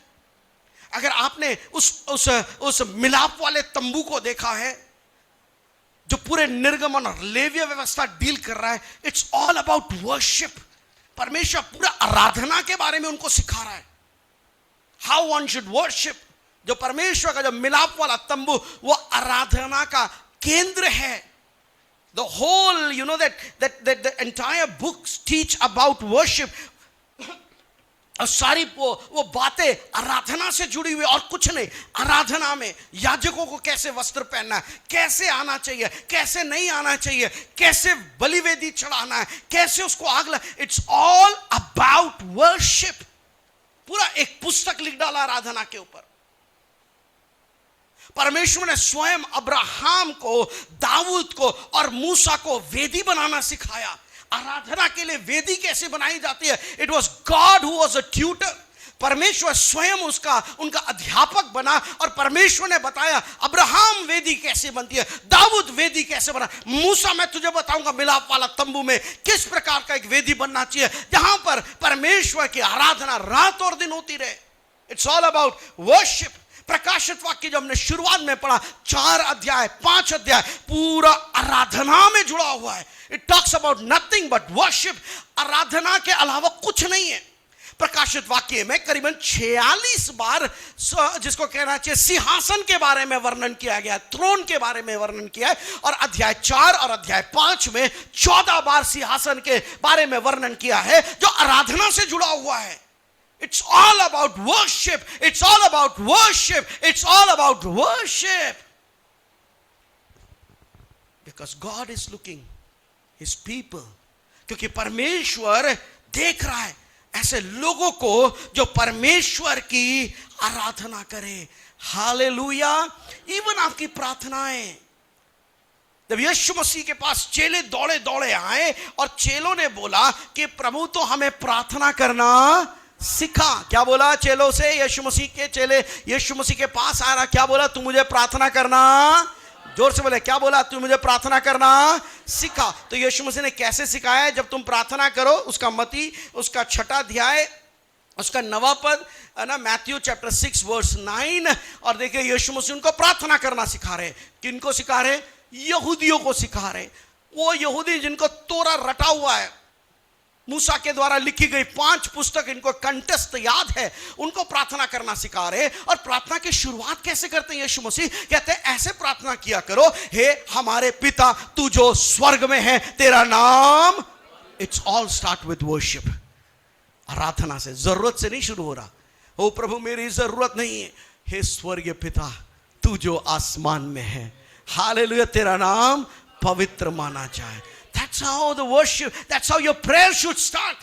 अगर आपने उस मिलाप वाले तंबू को देखा है जो पूरे निर्गमन और लेवीय व्यवस्था डील कर रहा है, इट्स ऑल अबाउट वर्शिप। परमेश्वर पूरा आराधना के बारे में उनको सिखा रहा है, हाउ वन शुड वर्शिप। जो परमेश्वर का जो मिलाप वाला तंबू वो आराधना का केंद्र है। The whole that the entire books teach about worship। और सारी वो बातें आराधना से जुड़ी हुई और कुछ नहीं। आराधना में याजकों को कैसे वस्त्र पहनना है, कैसे आना चाहिए, कैसे नहीं आना चाहिए, कैसे बलिवेदी चढ़ाना है, कैसे उसको आग लगा, इट्स ऑल अबाउट वर्शिप। पूरा एक पुस्तक लिख डाला आराधना के ऊपर। परमेश्वर ने स्वयं अब्राहम को, दाऊद को और मूसा को वेदी बनाना सिखाया। आराधना के लिए वेदी कैसे बनाई जाती है, it was God who was a tutor. परमेश्वर स्वयं उनका अध्यापक बना और परमेश्वर ने बताया अब्राहम वेदी कैसे बनती है, दाऊद वेदी कैसे बना, मूसा मैं तुझे बताऊंगा मिलाप वाला तंबू में किस प्रकार का एक वेदी बनना चाहिए जहां पर परमेश्वर की आराधना रात और दिन होती रहे। It's all about worship. प्रकाशित वाक्य जो हमने शुरुआत में पढ़ा, 4 अध्याय 5 अध्याय पूरा आराधना में जुड़ा हुआ है. It talks about nothing but worship. आराधना के अलावा कुछ नहीं है. प्रकाशित वाक्य में करीबन 46 बार जिसको कहना चाहिए सिंहासन के बारे में वर्णन किया गया, थ्रोन के बारे में वर्णन किया है. और अध्याय 4 और अध्याय 5 में 14 बार सिंहासन के बारे में वर्णन किया है जो आराधना से जुड़ा हुआ है. It's all about worship. It's all about worship. It's all about worship. Because God is looking His people. क्योंकि परमेश्वर देख रहा है ऐसे लोगों को जो परमेश्वर की आराधना करे. हालेलुया. इवन आपकी प्रार्थनाएं, जब यीशु मसीह के पास चेले दौड़े दौड़े आए और चेलों ने बोला कि प्रभु तो हमें प्रार्थना करना सिखा. क्या बोला चेलों से? यीशु मसीह के चेले यीशु मसीह के पास आ रहा, क्या बोला? तू मुझे प्रार्थना करना, जोर से बोले, क्या बोला? तू मुझे प्रार्थना करना सिखा. तो यीशु मसीह ने कैसे सिखाया? जब तुम प्रार्थना करो, उसका मती उसका 6 अध्याय उसका 9वां पद है ना, मैथ्यू चैप्टर 6 वर्स 9. और देखिए यीशु मसीह उनको प्रार्थना करना सिखा रहे. किनको सिखा रहे? यहूदियों को सिखा रहे. वो यहूदी जिनको तोरा रटा हुआ है, मूसा के द्वारा लिखी गई 5 पुस्तक इनको कंठस्थ याद है, उनको प्रार्थना करना सिखा रहे. और प्रार्थना की शुरुआत कैसे करते हैं यीशु मसीह? कहते हैं ऐसे प्रार्थना किया करो, हे हमारे पिता तू जो स्वर्ग में है, तेरा नाम. It's all start with worship. आराधना से, जरूरत से नहीं शुरू हो रहा. ओ प्रभु मेरी जरूरत नहीं है, हे स्वर्गीय पिता तू जो आसमान में है, हालेलुया, तेरा नाम पवित्र माना जाए. That's how the worship, that's how your prayer should start.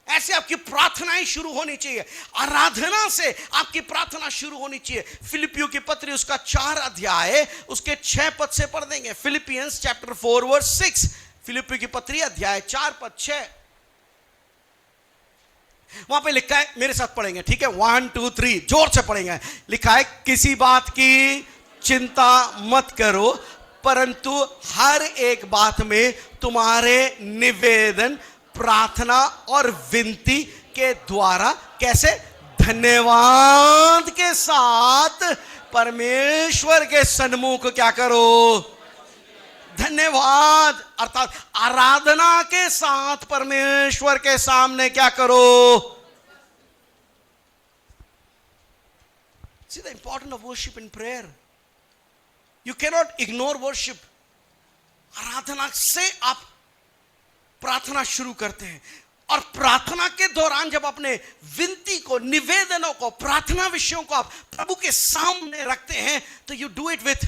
ऐसे आपकी प्रार्थनाएं शुरू होनी चाहिए. आराधना से आपकी प्रार्थना शुरू होनी चाहिए. फिलिपियों की पत्री उसका 4 अध्याय उसके 6 पद से पढ़ देंगे. Philippians chapter 4 verse 6. फिलिपियों की पत्री अध्याय 4 पद 6. वहां पे लिखा है, मेरे साथ पढ़ेंगे, ठीक है? 1 2 3 जोर से पढ़ेंगे. लिखा है, किसी बात की चिंता मत करो, परंतु हर एक बात में तुम्हारे निवेदन, प्रार्थना और विनती के द्वारा कैसे? धन्यवाद के साथ परमेश्वर के सन्मुख क्या करो? धन्यवाद. अर्थात आराधना के साथ परमेश्वर के सामने क्या करो? See the importance of worship in prayer. You cannot ignore worship. आराधना से आप प्रार्थना शुरू करते हैं और प्रार्थना के दौरान जब अपने विनती को, निवेदनों को, प्रार्थना विषयों को आप प्रभु के सामने रखते हैं तो you do it with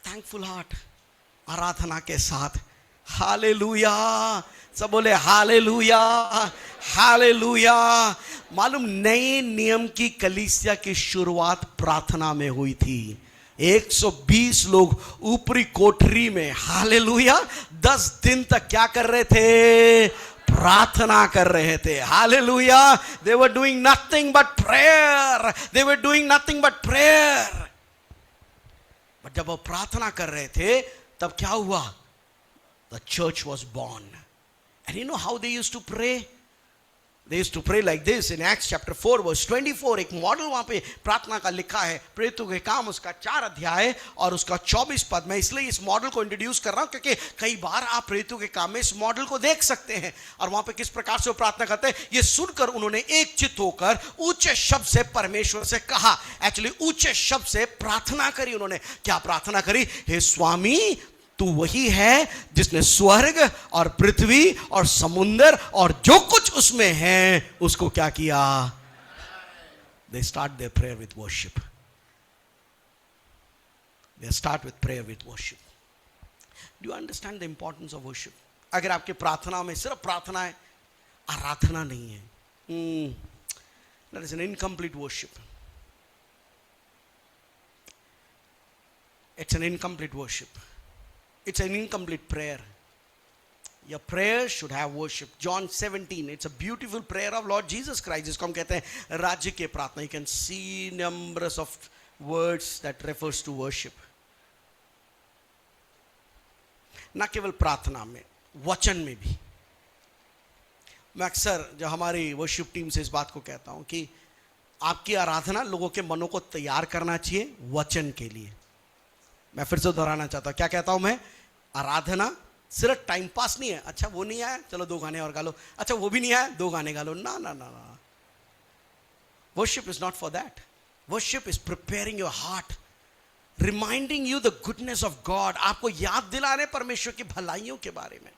thankful heart. आराधना के साथ. हालेलुया. सब बोले हालेलुया, हालेलुया. मालूम, नए नियम की कलीसिया की शुरुआत प्रार्थना में हुई थी. 120 लोग ऊपरी कोठरी में, हालेलुया, 10 दिन तक क्या कर रहे थे? प्रार्थना कर रहे थे. Hallelujah. They were doing nothing but prayer. They were doing nothing but prayer. But जब वो प्रार्थना कर रहे थे तब क्या हुआ? The church was born. And you know how they used to pray? They used to pray like this in Acts chapter 4 verse 24. एक मॉडल वहां पे प्रार्थना का लिखा है. प्रेरितों के काम उसका 4 अध्याय और उसका 24 पद. मैं इसलिए इस मॉडल को इंट्रोड्यूस कर रहा हूं क्योंकि कई बार आप प्रेरितों के काम में इस मॉडल को देख सकते हैं. और वहां पे किस प्रकार से वो प्रार्थना करते हैं ये सुनकर उन्होंने एक चित्त होकर ऊंचे शब्द से परमेश्वर से कहा. एक्चुअली ऊंचे शब्द से प्रार्थना करी. उन्होंने क्या प्रार्थना करी? हे स्वामी, तू वही है जिसने स्वर्ग और पृथ्वी और समुद्र और जो कुछ उसमें है उसको क्या किया? They start their prayer with worship. They start with prayer with worship. Do you understand the importance of worship? अगर आपके प्रार्थना में सिर्फ प्रार्थना है, आराधना नहीं है, that is an incomplete worship. It's an incomplete worship. It's an incomplete prayer. Your prayer should have worship. John 17, it's a beautiful prayer of Lord Jesus Christ. जिसको हम कहते हैं राज्य के प्रार्थना. You can see numbers of words that refers to worship. न केवल प्रार्थना में, वचन में भी. मैं अक्सर जो हमारी वर्शिप टीम से इस बात को कहता हूं कि आपकी आराधना लोगों के मनों को तैयार करना चाहिए वचन के लिए। मैं फिर से दोहराना चाहता हूं, क्या कहता हूं मैं? आराधना सिर्फ टाइम पास नहीं है। अच्छा वो नहीं आया, चलो 2 गाने और गा लो। अच्छा वो भी नहीं आया, 2 गाने गा लो। ना ना ना ना, worship is not for that. Worship is preparing your heart, reminding you the goodness of God, आपको याद दिलाने परमेश्वर की भलाइयों के बारे में।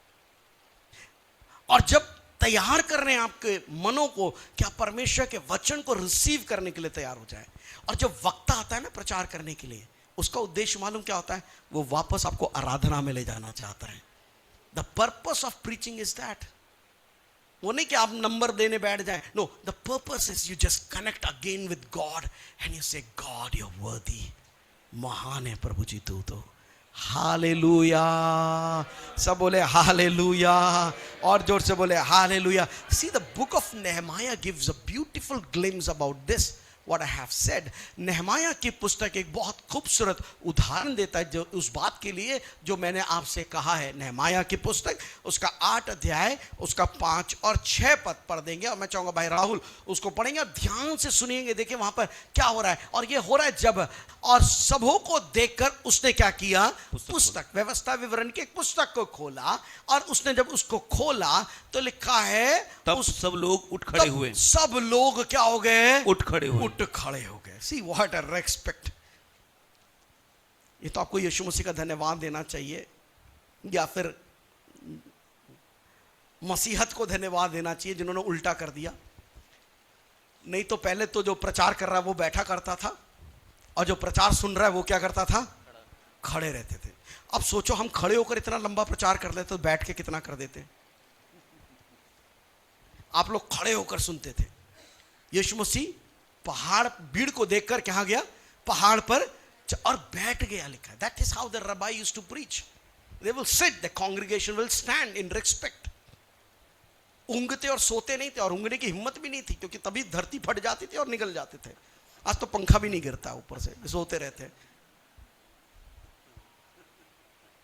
और जब तैयार कर रहे हैं आपके मनों को कि आप परमेश्वर के वचन को रिसीव करने के लिए तैयार हो जाए। और जब वक्त आता है ना प्रचार करने के लिए, उसका उद्देश्य मालूम क्या होता है? वो वापस आपको आराधना में ले जाना चाहता है। The purpose of preaching is that. वो नहीं कि आप नंबर देने बैठ जाए। No, the purpose is you just connect again with God and you say God you are worthy. महान है प्रभु जी तू तो। हालेलुया, सब बोले हालेलुया, और जोर से बोले hallelujah. See the book of नेहमाया gives a beautiful glimpse about this what I have said। नेहमाया की पुस्तक एक बहुत खूबसूरत उदाहरण देता है जो उस बात के लिए जो मैंने आपसे कहा है। नेहमाया की पुस्तक उसका 8 अध्याय उसका 5 और 6 पद पढ़ देंगे, और मैं चाहूंगा भाई राहुल उसको पढ़ेंगे और ध्यान से सुनिएंगे। देखिए वहां पर क्या हो रहा है। और ये हो रहा है जब, और सबों को देखकर उसने क्या किया? पुस्तक व्यवस्था विवरण की एक पुस्तक को खोला, और उसने जब उसको खोला तो लिखा है तब सब लोग उठ खड़े हुए। सब लोग क्या हो गए? उठ खड़े हुए। खड़े हो गए। See what a respect. ये तो आपको यीशु मसीह का धन्यवाद देना चाहिए, या फिर मसीहत को धन्यवाद देना चाहिए जिन्होंने उल्टा कर दिया। नहीं तो पहले तो जो प्रचार कर रहा है वो बैठा करता था, और जो प्रचार सुन रहा है वो क्या करता था? खड़े रहते थे। अब सोचो हम खड़े होकर इतना लंबा प्रचार कर लेते तो बैठ के कितना कर देते। आप लोग खड़े होकर सुनते थे। यीशु मसीह पहाड़ भीड़ को देखकर कहाँ गया? पहाड़ पर, और बैठ गया। लिखा है that is how the rabbi used to preach. They will sit, the congregation will stand in respect. ऊँगते और सोते नहीं थे, और ऊँगने की हिम्मत भी नहीं थी, क्योंकि तभी धरती फट जाती थी और निकल जाते थे। आज तो पंखा भी नहीं गिरता ऊपर से, सोते रहते।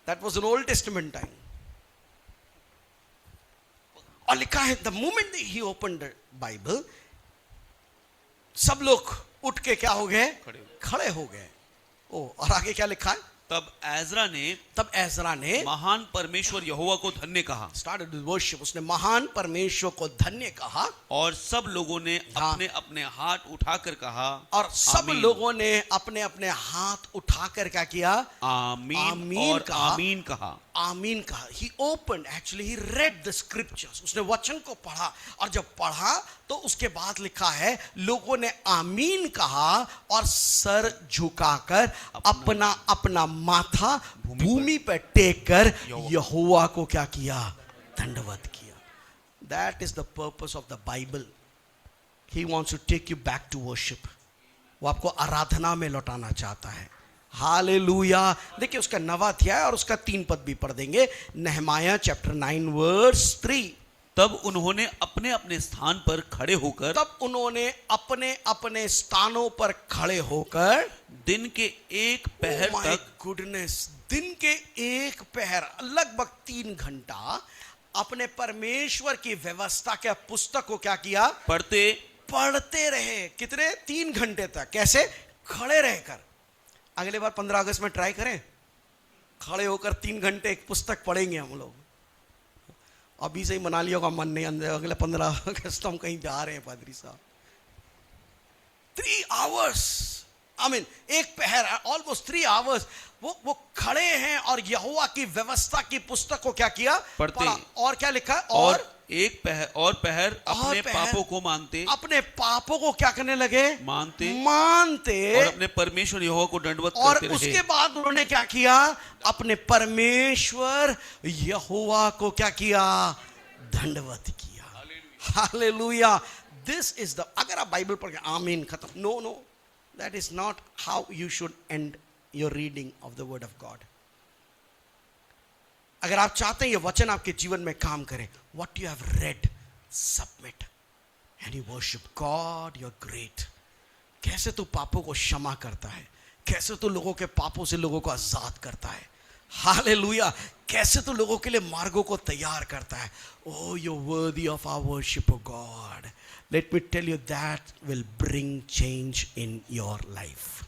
That was an old testament time. और लिखा है the moment he opened the Bible, सब लोग उठ के क्या हो गए? खड़े हो गए। ओ, और आगे क्या लिखा है? तब एजरा ने महान परमेश्वर यहोवा को धन्य कहा। Started with worship. उसने महान परमेश्वर को धन्य कहा, और सब लोगों ने अपने अपने हाथ उठाकर कहा। और सब लोगों ने अपने अपने हाथ उठाकर क्या किया? आमीन और आमीन कहा। आमीन कहा। He opened, actually he read the scriptures। उसने वचन को पढ़ा, और जब पढ़ा तो उसके बाद लिखा है लोगों ने आमीन कहा और सर झुकाकर अपना अपना माथा भूमि पर टेक कर यहोवा को क्या किया? दंडवत किया। That is the purpose of the Bible। He wants to take you back to worship। वो आपको आराधना में लौटाना चाहता है। हालेलुया। देखिए उसका 9वां अध्याय और उसका 3 पद भी पढ़ देंगे। Nehemiah chapter 9 verse 3। तब उन्होंने अपने अपने स्थान पर खड़े होकर दिन के 1 पहर तक, गुडनेस, दिन के 1 पहर लगभग 3 घंटा अपने परमेश्वर की व्यवस्था के पुस्तक को क्या किया? पढ़ते रहे। कितने? 3 घंटे तक। कैसे? खड़े रहकर। अगले बार 15 अगस्त में ट्राई करें, खड़े होकर 3 घंटे एक पुस्तक पढ़ेंगे हम लोग। अभी से ही मना लिया होगा मन नहीं, अंदर अगले 15 अगस्त हम कहीं जा रहे हैं पादरी साहब। 3 आवर्स, आई मीन 1 पहर, ऑलमोस्ट 3 आवर्स वो खड़े हैं और यहोवा की व्यवस्था की पुस्तक को क्या किया? पढ़ते। और क्या लिखा है? और 1 पहर अपने पापों को मानते। अपने पापों को क्या करने लगे? मानते और अपने परमेश्वर यहोवा को दंडवत और करते रहे। उसके बाद उन्होंने क्या किया? अपने परमेश्वर यहोवा को क्या किया? दंडवत किया। हालेलुया। दिस इज द, अगर आप बाइबल पढ़ के आमीन खत्म, no, that is not how you should end your reading of the word of God. अगर आप चाहते हैं ये वचन आपके जीवन में काम करे, what you have read, submit and you worship God, you're great। कैसे तू पापों को क्षमा करता है, कैसे तू लोगों के पापों से लोगों को आजाद करता है। हालेलुया। कैसे तो लोगों के लिए मार्गों को तैयार करता है। Oh, you worthy of our worship O God. Let me tell you that will bring change in your life.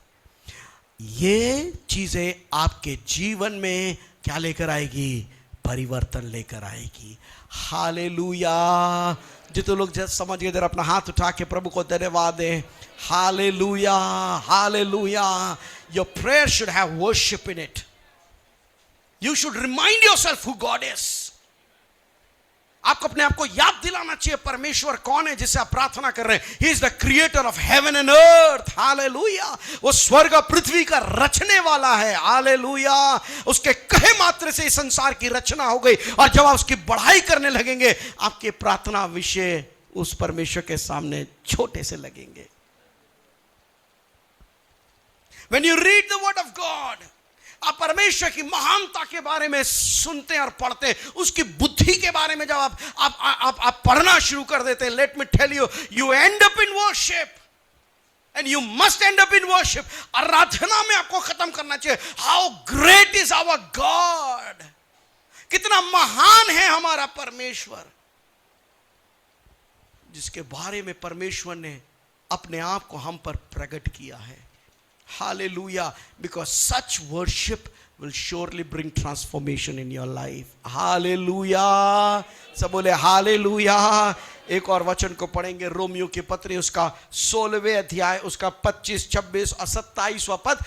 ये चीजें आपके जीवन में क्या लेकर आएगी? परिवर्तन लेकर आएगी। हालेलुया। जितने लोग जब समझ गए, जरा अपना हाथ उठा के प्रभु को धन्यवाद दें। Hallelujah, hallelujah. Your prayer should have worship in it. You should remind yourself who God is. आपको अपने आप को याद दिलाना चाहिए परमेश्वर कौन है जिसे आप प्रार्थना कर रहे हैं। He is the creator of heaven and earth. Hallelujah. वो स्वर्ग और पृथ्वी का रचने वाला है। हालेलुया। उसके कहे मात्र से इस संसार की रचना हो गई, और जब आप उसकी बढ़ाई करने लगेंगे, आपके प्रार्थना विषय उस परमेश्वर के सामने छोटे से लगेंगे। When you read the word of God, आप परमेश्वर की महानता के बारे में सुनते हैं और पढ़ते हैं, उसकी बुद्धि के बारे में जब आप पढ़ना शुरू कर देते हैं, let me tell you, you end up in worship and you must end up in worship. आराधना में आपको खत्म करना चाहिए। How great is our God, कितना महान है हमारा परमेश्वर, जिसके बारे में परमेश्वर ने अपने आप को हम पर प्रकट किया है। Hallelujah, because such worship will surely bring transformation in your life. Hallelujah. सब बोले Hallelujah। एक और वचन को पढ़ेंगे, रोमियो की पत्री उसका 16वें अध्याय, उसका 25, 26 और 27वां पद।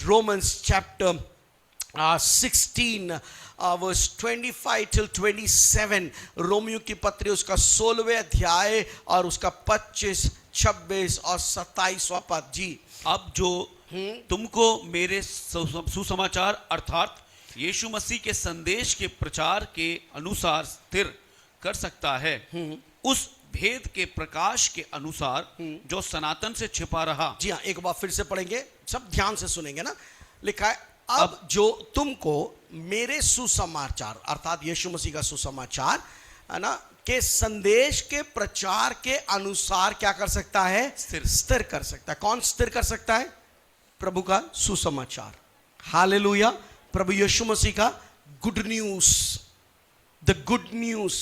Romans chapter 16 verse 25 till 27। Romeo की पत्री उसका 16वें अध्याय और उसका 25, 26 और 27वां पद। जी, अब जो तुमको मेरे सुसमाचार अर्थात यीशु मसीह के संदेश के प्रचार के अनुसार स्थिर कर सकता है, उस भेद के प्रकाश के अनुसार जो सनातन से छिपा रहा। जी हाँ, एक बार फिर से पढ़ेंगे, सब ध्यान से सुनेंगे ना। लिखा है, अब जो तुमको मेरे सुसमाचार अर्थात यीशु मसीह का सुसमाचार है ना के संदेश के प्रचार के अनुसार क्या कर सकता है? स्थिर कर सकता है। कौन स्थिर कर सकता है? प्रभु का सुसमाचार। हालेलुया। प्रभु यीशु मसीह का good news, the good news.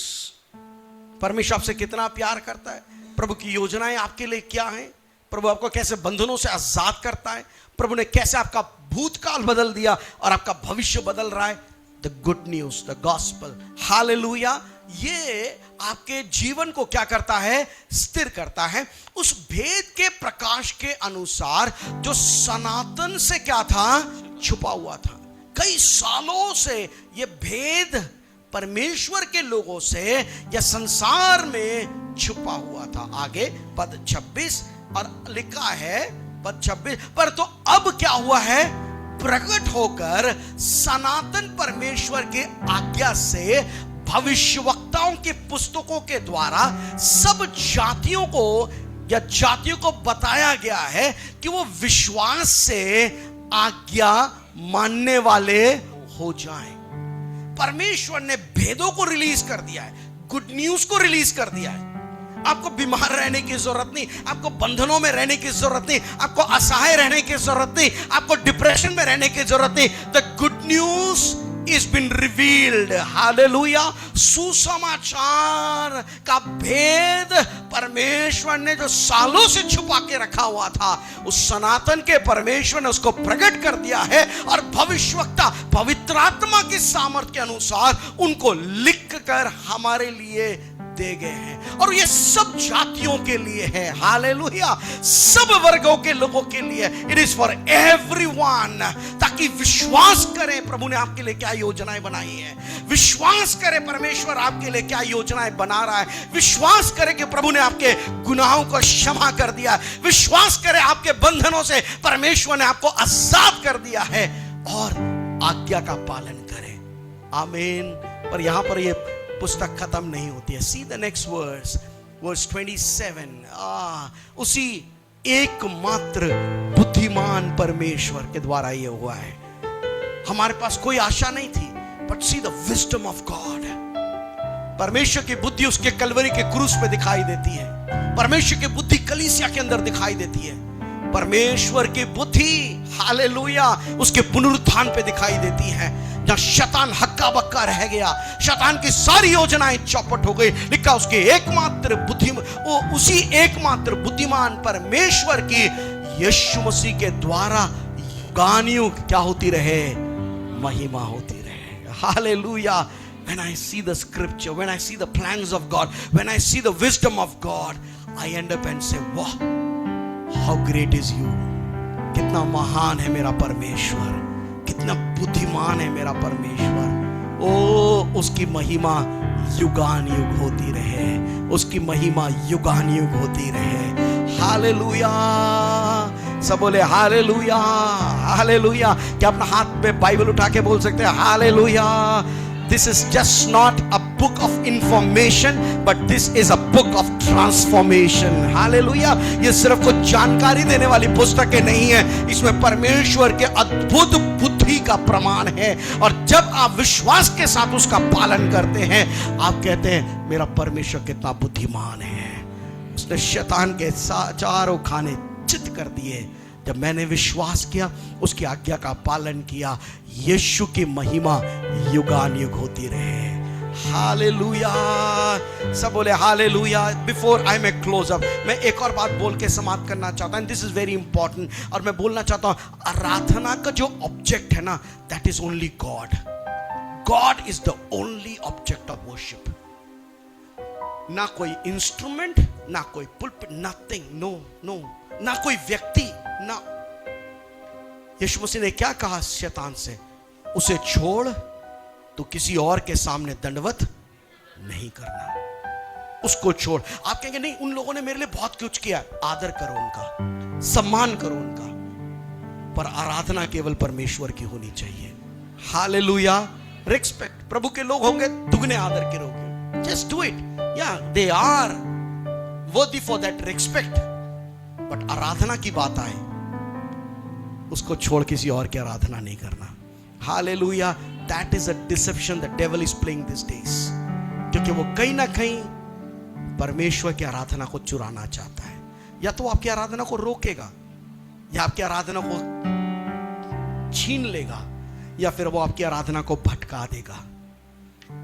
परमेश्वर आपसे कितना प्यार करता है, प्रभु की योजनाएं आपके लिए क्या हैं, प्रभु आपको कैसे बंधनों से आजाद करता है, प्रभु ने कैसे आपका भूतकाल बदल दिया और आपका भविष्य बदल रहा है। The good news, the gospel. Hallelujah. ये आपके जीवन को क्या करता है? स्थिर करता है, उस भेद के प्रकाश के अनुसार जो सनातन से क्या था? छुपा हुआ था। कई सालों से ये भेद परमेश्वर के लोगों से या संसार में छुपा हुआ था। आगे पद 26 और लिखा है, पद 26, पर तो अब क्या हुआ है? प्रकट होकर सनातन परमेश्वर के आज्ञा से भविष्यवक्ताओं के पुस्तकों के द्वारा सब जातियों को या जातियों को बताया गया है कि वो विश्वास से आज्ञा मानने वाले हो जाएं। परमेश्वर ने भेदों को रिलीज कर दिया है, गुड न्यूज को रिलीज कर दिया है। आपको बीमार रहने की जरूरत नहीं, आपको बंधनों में रहने की जरूरत नहीं, आपको असहाय रहने की जरूरत नहीं, आपको डिप्रेशन में रहने की जरूरत नहीं। The good news is been revealed। Hallelujah. सुसमाचार का भेद परमेश्वर ने जो सालों से छुपा के रखा हुआ था, उस सनातन के परमेश्वर ने उसको प्रकट कर दिया है, और भविष्यवक्ता पवित्र आत्मा की सामर्थ्य के अनुसार उनको लिख कर हमारे लिए दे गए हैं। और ये सब जातियों के लिए है। हालेलुया। सब वर्गों के लोगों के लिए। इट इज फॉर एवरीवन, ताकि विश्वास करें प्रभु ने आपके लिए क्या योजनाएं बनाई है, विश्वास करें परमेश्वर आपके लिए क्या योजनाएं बना रहा है, विश्वास करें कि प्रभु ने आपके गुनाहों को क्षमा कर दिया, विश्वास करें आपके बंधनों से परमेश्वर ने आपको आजाद कर दिया है, और आज्ञा का पालन करें। आमीन। पर यहां पर ये पुस्तक खत्म नहीं होती है। See the next verse, verse 27। उसी एकमात्र बुद्धिमान परमेश्वर के द्वारा ये हुआ है। हमारे पास कोई आशा नहीं थी, but see the wisdom of God. परमेश्वर की बुद्धि उसके कलवरी के क्रूस पे दिखाई देती है। परमेश्वर की बुद्धि कलीसिया के अंदर दिखाई देती है। परमेश्वर की बुद्धि, हालेलुया, उसके पुनरुत्थान पे दिखाई देती है। जहां शैतान हक्का बक्का रह गया, शैतान की सारी योजनाएं चौपट हो गई। लिखा उसी एकमात्र बुद्धिमान परमेश्वर की यीशु मसीह के द्वारा युगानुयुग क्या होती रहे, महिमा होती रहे। Hallelujah. When I see the scripture, when I see the plans of God, when I see the wisdom of God, I end up and say, wow, how great is you. कितना महान है मेरा परमेश्वर, कितना बुद्धिमान है मेरा परमेश्वर। ओ उसकी महिमा युगान युग होती रहे, उसकी महिमा युगान युग होती रहे। हालेलुया। सब बोले हालेलुया, हालेलुया। क्या अपना हाथ पे बाइबल उठा के बोल सकते हैं hallelujah? This is just not a book of information, but this is a book of transformation. Hallelujah. ये सिर्फ कुछ जानकारी देने वाली पुस्तकें नहीं है, इसमें परमेश्वर के अद्भुत बुद्धि का प्रमाण है। और जब आप विश्वास के साथ उसका पालन करते हैं, आप कहते हैं मेरा परमेश्वर कितना बुद्धिमान है। उसने शैतान के चारों खाने चित कर दिए। जब मैंने विश्वास किया, उसकी आज्ञा का पालन किया, यीशु की महिमा युगान युग होती रहे। हालेलुया। सब बोले hallelujah. Before I may close up, मैं एक और बात बोल के समाप्त करना चाहता हूं। This is very important. और मैं बोलना चाहता हूं, आराधना का जो ऑब्जेक्ट है ना, that is only God. God is the only object of worship. ना कोई इंस्ट्रूमेंट, ना कोई पुल्पिट, नथिंग, नो नो, ना कोई व्यक्ति, ना। यीशु मसीह ने क्या कहा शैतान से? उसे छोड़, तो किसी और के सामने दंडवत नहीं करना। उसको छोड़। आप कहेंगे नहीं, उन लोगों ने मेरे लिए बहुत कुछ किया। आदर करो उनका, सम्मान करो उनका, पर आराधना केवल परमेश्वर की होनी चाहिए। हालेलुया। रिस्पेक्ट। प्रभु के लोग होंगे, दुगने आदर के होंगे। Just do it. Yeah they are worthy for that respect. But आराधना की बात आए, उसको छोड़ किसी और की आराधना नहीं करना। Hallelujah. That is a deception the devil is playing this days. क्योंकि वो कहीं ना कहीं परमेश्वर की आराधना को चुराना चाहता है। या तो आपकी आराधना को रोकेगा, या आपकी आराधना को छीन लेगा, या फिर वो आपकी आराधना को भटका देगा।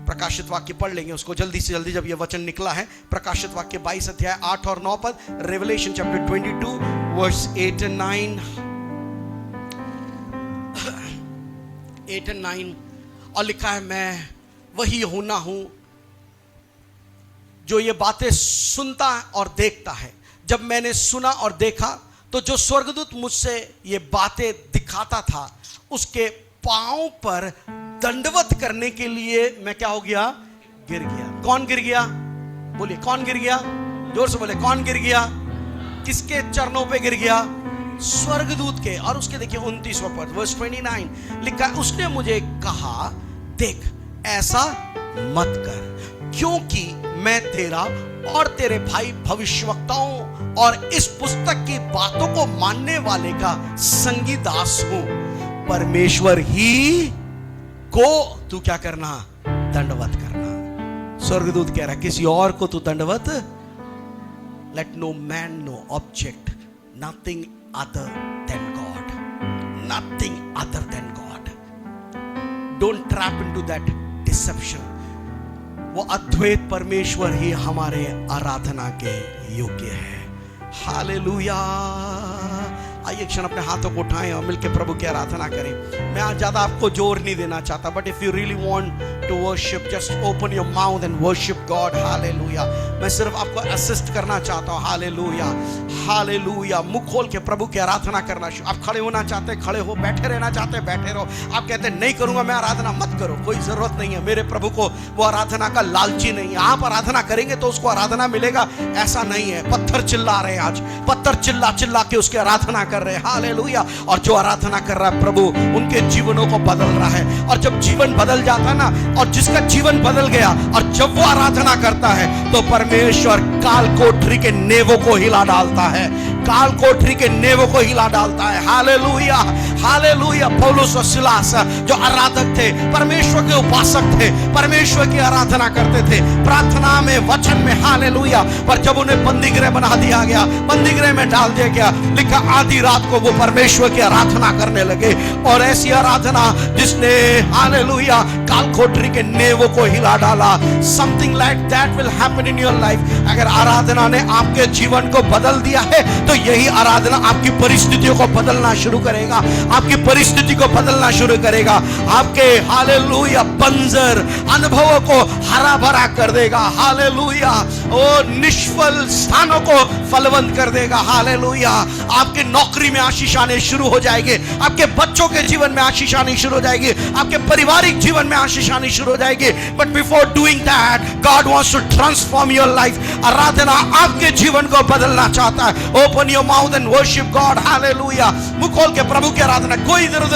प्रकाशित वाक्य पढ़ लेंगे उसको जल्दी से जल्दी, जब यह वचन निकला है। प्रकाशित वाक्य 22 अध्याय 8 और 9 पद। Revelation chapter 22 verse 8 and 9। 8 and 9। और लिखा है, मैं वही यूहन्ना हूं जो ये बातें सुनता और देखता है। जब मैंने सुना और देखा, तो जो स्वर्गदूत मुझसे ये बातें दिखाता था, उसके पांव पर दंडवत करने के लिए मैं क्या हो गया? गिर गया। कौन गिर गया? बोलिए, कौन गिर गया? जोर से बोले, कौन गिर गया? किसके चरणों पे गिर गया? स्वर्गदूत के। और उसके देखिए 29वां पद वर्स 29 लिखा है, उसने मुझे कहा, देख ऐसा मत कर, क्योंकि मैं तेरा और तेरे भाई भविष्यवक्ताओं और इस पुस्तक की बातों को मानने वाले का संगी दास हूं। परमेश्वर ही को तू क्या करना? दंडवत करना। स्वर्गदूत कह रहा है, किसी और को तू दंडवत। Let no man no object, nothing other than God, nothing other than God. Don't trap into that deception. वो अद्वैत परमेश्वर ही हमारे आराधना के योग्य है। हालेलुया। आइए क्षण अपने हाथों को उठाएं और मिलकर प्रभु की आराधना करें। मैं आज ज्यादा आपको जोर नहीं देना चाहता, but if you really want to worship, just open your mouth and worship God. Hallelujah. मैं सिर्फ आपको असिस्ट करना चाहता हूं। Hallelujah, hallelujah. मुंह खोल के प्रभु की आराधना करना। आप खड़े होना चाहते खड़े हो, बैठे रहना चाहते बैठे रहो। आप कहते नहीं करूंगा मैं आराधना, मत करो, कोई जरूरत नहीं है। मेरे प्रभु को वो आराधना का लालची नहीं है। आप आराधना करेंगे तो उसको आराधना मिलेगा, ऐसा नहीं है। पत्थर चिल्ला रहे हैं आज, पत्थर चिल्ला चिल्ला के उसकी आराधना कर रहे हैं। हालेलुया। और जो आराधना कर रहा है प्रभु, उनके जीवनों को बदल रहा है। और जब जीवन बदल जाता है ना, और जिसका जीवन बदल गया, और जब वो आराधना करता है, तो परमेश्वर काल कोठरी के नेवों को हिला डालता है, काल कोठरी के नेवों को हिला डालता है। हालेलुया, हालेलुया पौलुस और सिलास जो आराधक थे, परमेश्वर के उपासक थे, परमेश्वर की आराधना करते थे प्रार्थना में, वचन में, हालेलुया। पर जब उन्हें बंदीगृह बना दिया गया, बंदीगृह में डाल दिया गया, लिखा आधी रात को वो परमेश्वर की आराधना करने लगे। और ऐसी आराधना जिसने हालेलुया काल कोठरी के नेवों को हिला डाला। Something like that will happen in your life. अगर आराधना ने आपके जीवन को बदल दिया है तो यही आराधना आपकी परिस्थितियों को बदलना शुरू करेगा, आपकी परिस्थिति को बदलना शुरू करेगा, आपके हालेलुया बंजर अनुभवों को हरा भरा कर देगा, हालेलुया। ओ निष्फल स्थानों को फलवंत कर देगा, हालेलुया। आपकी नौकरी में आशीष आने शुरू हो जाएगी, आपके बच्चों के जीवन में आशीष आनी शुरू हो जाएगी, आपके पारिवारिक जीवन में आशीष आनी शुरू हो जाएगी। But before doing that God wants to transform your life. आराधना आपके जीवन को बदलना चाहता है। Open your mouth and worship God, hallelujah. मुंह खोल के प्रभु की आराधना। कोई इधर उधर